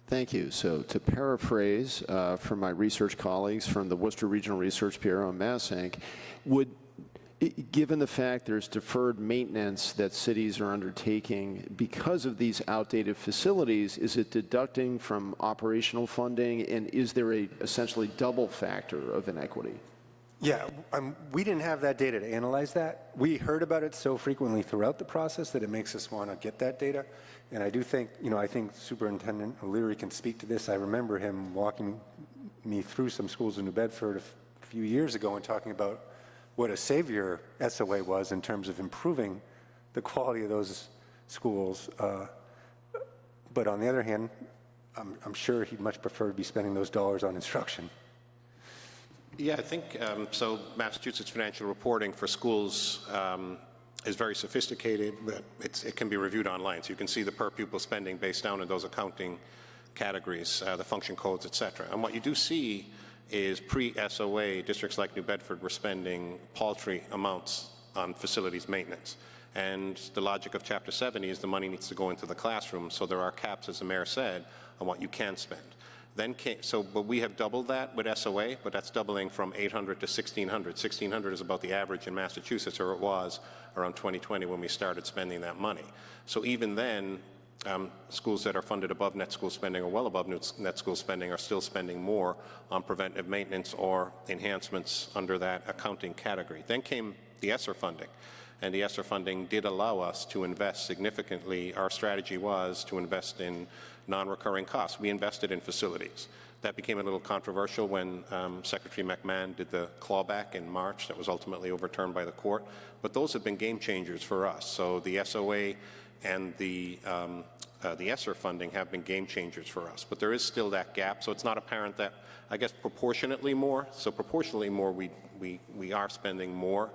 Thank you. So to paraphrase from my research colleagues from the Worcester Regional Research Bureau and MassINC, given the fact there's deferred maintenance that cities are undertaking because of these outdated facilities, is it deducting from operational funding, and is there a essentially double factor of inequity? Yeah, we didn't have that data to analyze that. We heard about it so frequently throughout the process that it makes us want to get that data. And I do think, I think Superintendent O'Leary can speak to this. I remember him walking me through some schools in New Bedford a few years ago and talking about what a savior SOA was in terms of improving the quality of those schools. But on the other hand, I'm sure he'd much prefer to be spending those dollars on instruction. Yeah, I think so. Massachusetts financial reporting for schools is very sophisticated, but it can be reviewed online. So you can see the per pupil spending based down in those accounting categories, the function codes, et cetera. And what you do see is pre-SOA, districts like New Bedford were spending paltry amounts on facilities maintenance. And the logic of Chapter 70 is the money needs to go into the classroom, so there are caps, as the mayor said, on what you can spend. But we have doubled that with SOA, but that's doubling from 800 to 1,600. 1,600 is about the average in Massachusetts, or it was around 2020 when we started spending that money. So even then, schools that are funded above net school spending or well above net school spending are still spending more on preventive maintenance or enhancements under that accounting category. Then came the ESSER funding, and the ESSER funding did allow us to invest significantly. Our strategy was to invest in non-recurring costs. We invested in facilities. That became a little controversial when Secretary McMahon did the clawback in March that was ultimately overturned by the court. But those have been game changers for us. So the SOA and the ESSER funding have been game changers for us. But there is still that gap. So it's not apparent that, I guess, proportionately more. So proportionally more, we are spending more.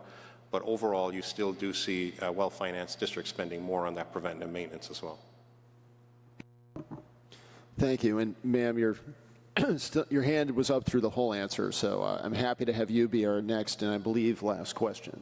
But overall, you still do see well-financed districts spending more on that preventative maintenance as well. Thank you. And ma'am, your hand was up through the whole answer, so I'm happy to have you be our next and I believe last question.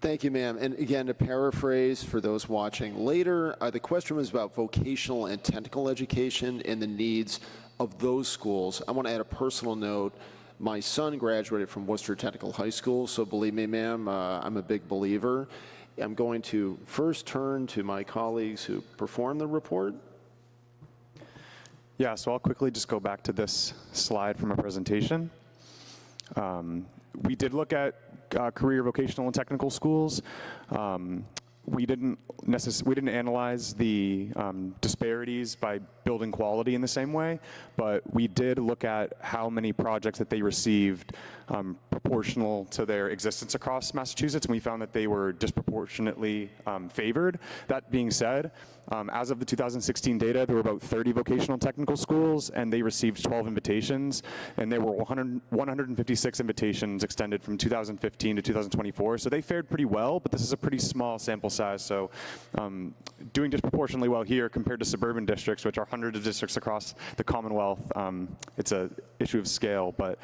Thank you, ma'am. And again, to paraphrase for those watching later, the question was about vocational and technical education and the needs of those schools. I want to add a personal note. My son graduated from Worcester Technical High School, so believe me, ma'am, I'm a big believer. I'm going to first turn to my colleagues who performed the report. Yeah, so I'll quickly just go back to this slide from a presentation. We did look at career, vocational, and technical schools. We didn't analyze the disparities by building quality in the same way, but we did look at how many projects that they received proportional to their existence across Massachusetts, and we found that they were disproportionately favored. That being said, as of the 2016 data, there were about 30 vocational technical schools, and they received 12 invitations, and there were 156 invitations extended from 2015 to 2024. So they fared pretty well, but this is a pretty small sample size. So doing disproportionately well here compared to suburban districts, which are hundreds of districts across the Commonwealth, it's an issue of scale. But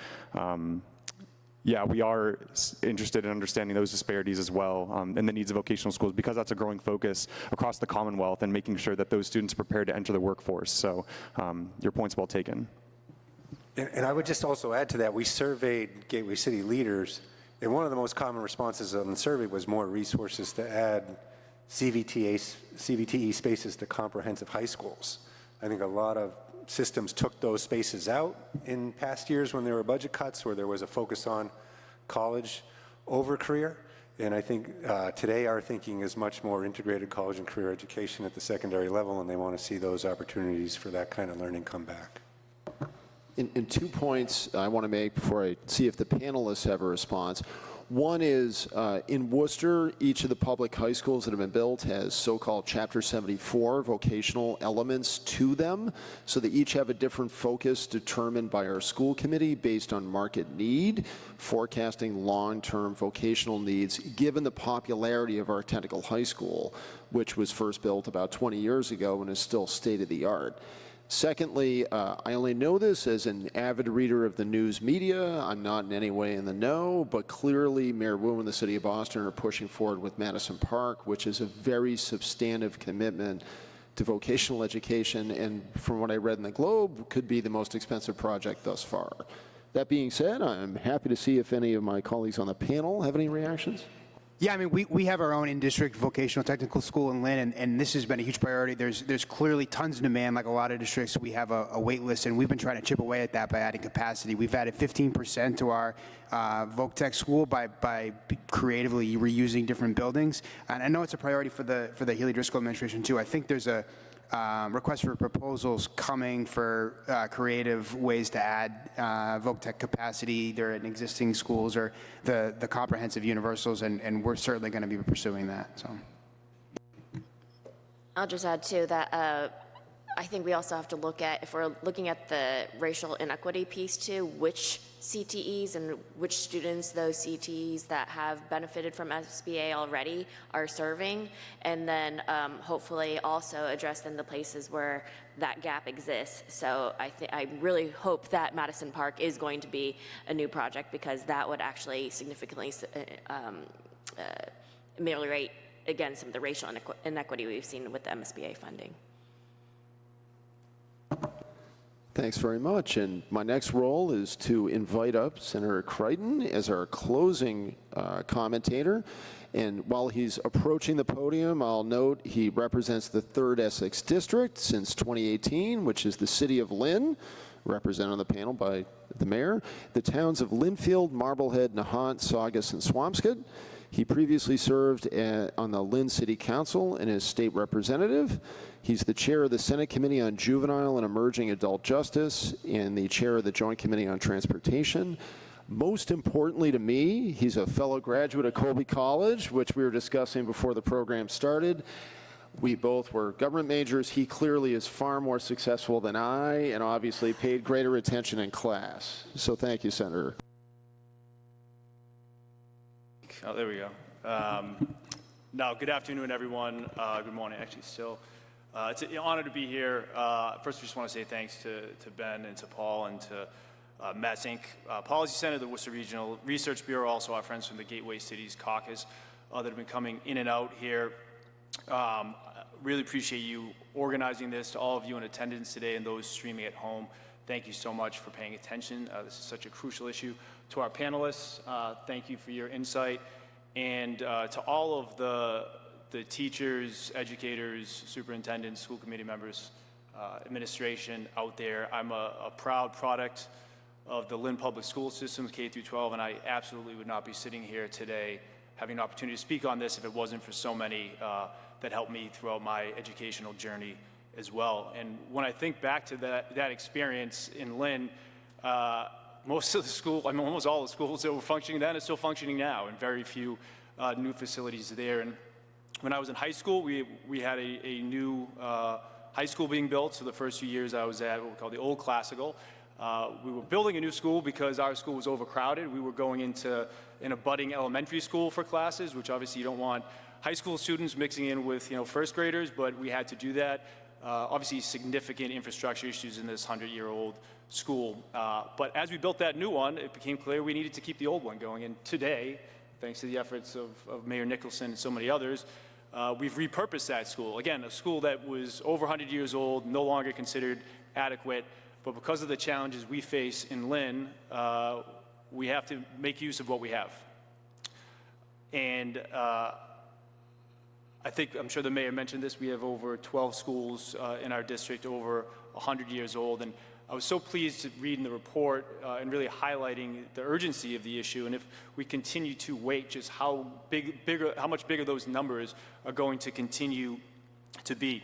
yeah, we are interested in understanding those disparities as well and the needs of vocational schools, because that's a growing focus across the Commonwealth and making sure that those students are prepared to enter the workforce. So your point's well taken. And I would just also add to that, we surveyed Gateway City leaders, and one of the most common responses on the survey was more resources to add CVTE spaces to comprehensive high schools. I think a lot of systems took those spaces out in past years when there were budget cuts, where there was a focus on college over career. And I think today our thinking is much more integrated college and career education at the secondary level, and they want to see those opportunities for that kind of learning come back. In 2 points I want to make before I see if the panelists have a response. One is, in Worcester, each of the public high schools that have been built has so-called Chapter 74 vocational elements to them, so they each have a different focus determined by our school committee based on market need, forecasting long-term vocational needs, given the popularity of our technical high school, which was first built about 20 years ago and is still state-of-the-art. Secondly, I only know this as an avid reader of the news media. I'm not in any way in the know, but clearly Mayor Wu and the City of Boston are pushing forward with Madison Park, which is a very substantive commitment to vocational education, and from what I read in the Globe, could be the most expensive project thus far. That being said, I'm happy to see if any of my colleagues on the panel have any reactions. Yeah, I mean, we have our own in-district vocational technical school in Lynn, and this has been a huge priority. There's clearly tons of demand, like a lot of districts. We have a wait list, and we've been trying to chip away at that by adding capacity. We've added 15% to our Voc Tech school by creatively reusing different buildings. And I know it's a priority for the Healy Driscoll administration, too. I think there's a request for proposals coming for creative ways to add Voc Tech capacity, either in existing schools or the comprehensive universals, and we're certainly going to be pursuing that. So, I'll just add too that I think we also have to look at, if we're looking at the racial inequity piece too, which CTEs and which students those CTEs that have benefited from SBA already are serving, and then hopefully also address then the places where that gap exists. So I really hope that Madison Park is going to be a new project, because that would actually significantly ameliorate, again, some of the racial inequity we've seen with the MSBA funding. Thanks very much. And my next role is to invite up Senator Crichton as our closing commentator. And while he's approaching the podium, I'll note he represents the 3rd Essex District since 2018, which is the city of Lynn, represented on the panel by the mayor, the towns of Linfield, Marblehead, Nahant, Saugus, and Swampscott. He previously served on the Lynn City Council and is state representative. He's the chair of the Senate Committee on Juvenile and Emerging Adult Justice and the chair of the Joint Committee on Transportation. Most importantly to me, he's a fellow graduate of Colby College, which we were discussing before the program started. We both were government majors. He clearly is far more successful than I and obviously paid greater attention in class. So thank you, Senator. Oh, there we go. Now, good afternoon, everyone. Good morning, actually, still. It's an honor to be here. First, I just want to say thanks to Ben and to Paul and to MassINC Policy Center, the Worcester Regional Research Bureau, also our friends from the Gateway Cities Caucus that have been coming in and out here. Really appreciate you organizing this. To all of you in attendance today and those streaming at home, thank you so much for paying attention. This is such a crucial issue. To our panelists, thank you for your insight. And to all of the teachers, educators, superintendents, school committee members, administration out there, I'm a proud product of the Lynn Public School System, K through 12, and I absolutely would not be sitting here today having an opportunity to speak on this if it wasn't for so many that helped me throughout my educational journey as well. And when I think back to that experience in Lynn, most of the school, I mean, almost all the schools that were functioning then are still functioning now, and very few new facilities there. And when I was in high school, we had a new high school being built. So the first few years I was at what we call the Old Classical. We were building a new school because our school was overcrowded. We were going into an abutting elementary school for classes, which obviously you don't want high school students mixing in with first graders, but we had to do that. Obviously significant infrastructure issues in this 100-year-old school. But as we built that new one, it became clear we needed to keep the old one going. And today, thanks to the efforts of Mayor Nicholson and so many others, we've repurposed that school. Again, a school that was over 100 years old, no longer considered adequate. But because of the challenges we face in Lynn, we have to make use of what we have. And I'm sure the mayor mentioned this, we have over 12 schools in our district over 100 years old. And I was so pleased to read in the report and really highlighting the urgency of the issue. And if we continue to wait, just how much bigger those numbers are going to continue to be.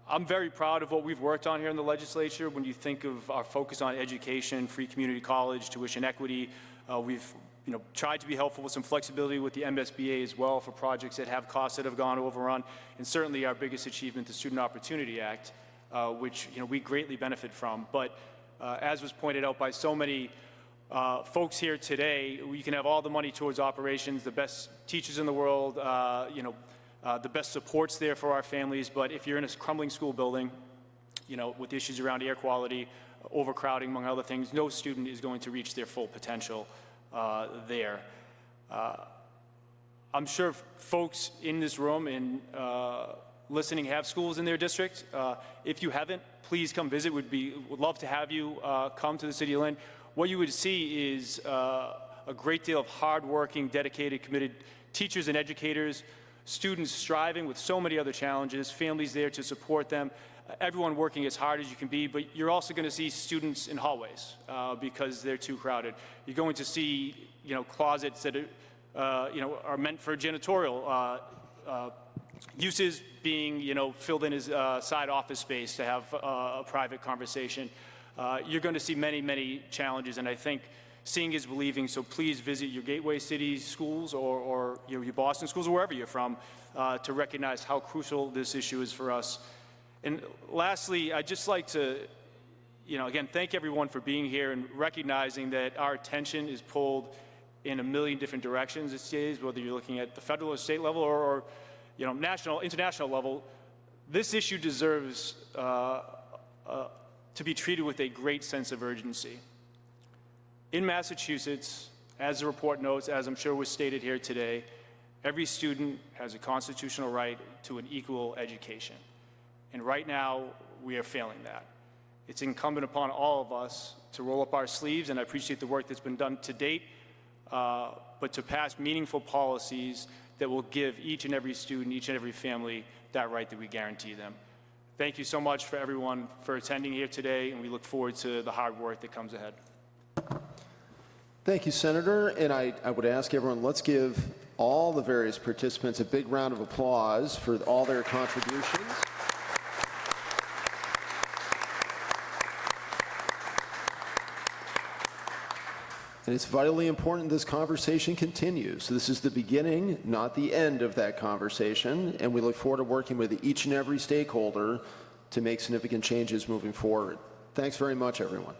I'm very proud of what we've worked on here in the legislature. When you think of our focus on education, free community college, tuition equity, we've tried to be helpful with some flexibility with the MSBA as well for projects that have costs that have gone overrun, and certainly our biggest achievement, the Student Opportunity Act, which we greatly benefit from. But as was pointed out by so many folks here today, we can have all the money towards operations, the best teachers in the world, the best supports there for our families, but if you're in a crumbling school building, with issues around air quality, overcrowding, among other things, no student is going to reach their full potential there. I'm sure folks in this room and listening have schools in their district. If you haven't, please come visit. Would love to have you come to the City of Lynn. What you would see is a great deal of hardworking, dedicated, committed teachers and educators, students striving with so many other challenges, families there to support them, everyone working as hard as you can be, but you're also going to see students in hallways because they're too crowded. You're going to see, closets that are meant for janitorial uses being, filled in as side office space to have a private conversation. You're going to see many, many challenges, and I think seeing is believing, so please visit your gateway city schools or your Boston schools or wherever you're from to recognize how crucial this issue is for us. And lastly, I'd just like to, again, thank everyone for being here and recognizing that our attention is pulled in a million different directions these days, whether you're looking at the federal or state level or national, international level. This issue deserves to be treated with a great sense of urgency. In Massachusetts, as the report notes, as I'm sure was stated here today, every student has a constitutional right to an equal education. And right now, we are failing that. It's incumbent upon all of us to roll up our sleeves, and I appreciate the work that's been done to date, but to pass meaningful policies that will give each and every student, each and every family that right that we guarantee them. Thank you so much for everyone for attending here today, and we look forward to the hard work that comes ahead. Thank you, Senator. And I would ask everyone, let's give all the various participants a big round of applause for all their contributions. And it's vitally important this conversation continues. This is the beginning, not the end of that conversation, and we look forward to working with each and every stakeholder to make significant changes moving forward. Thanks very much, everyone.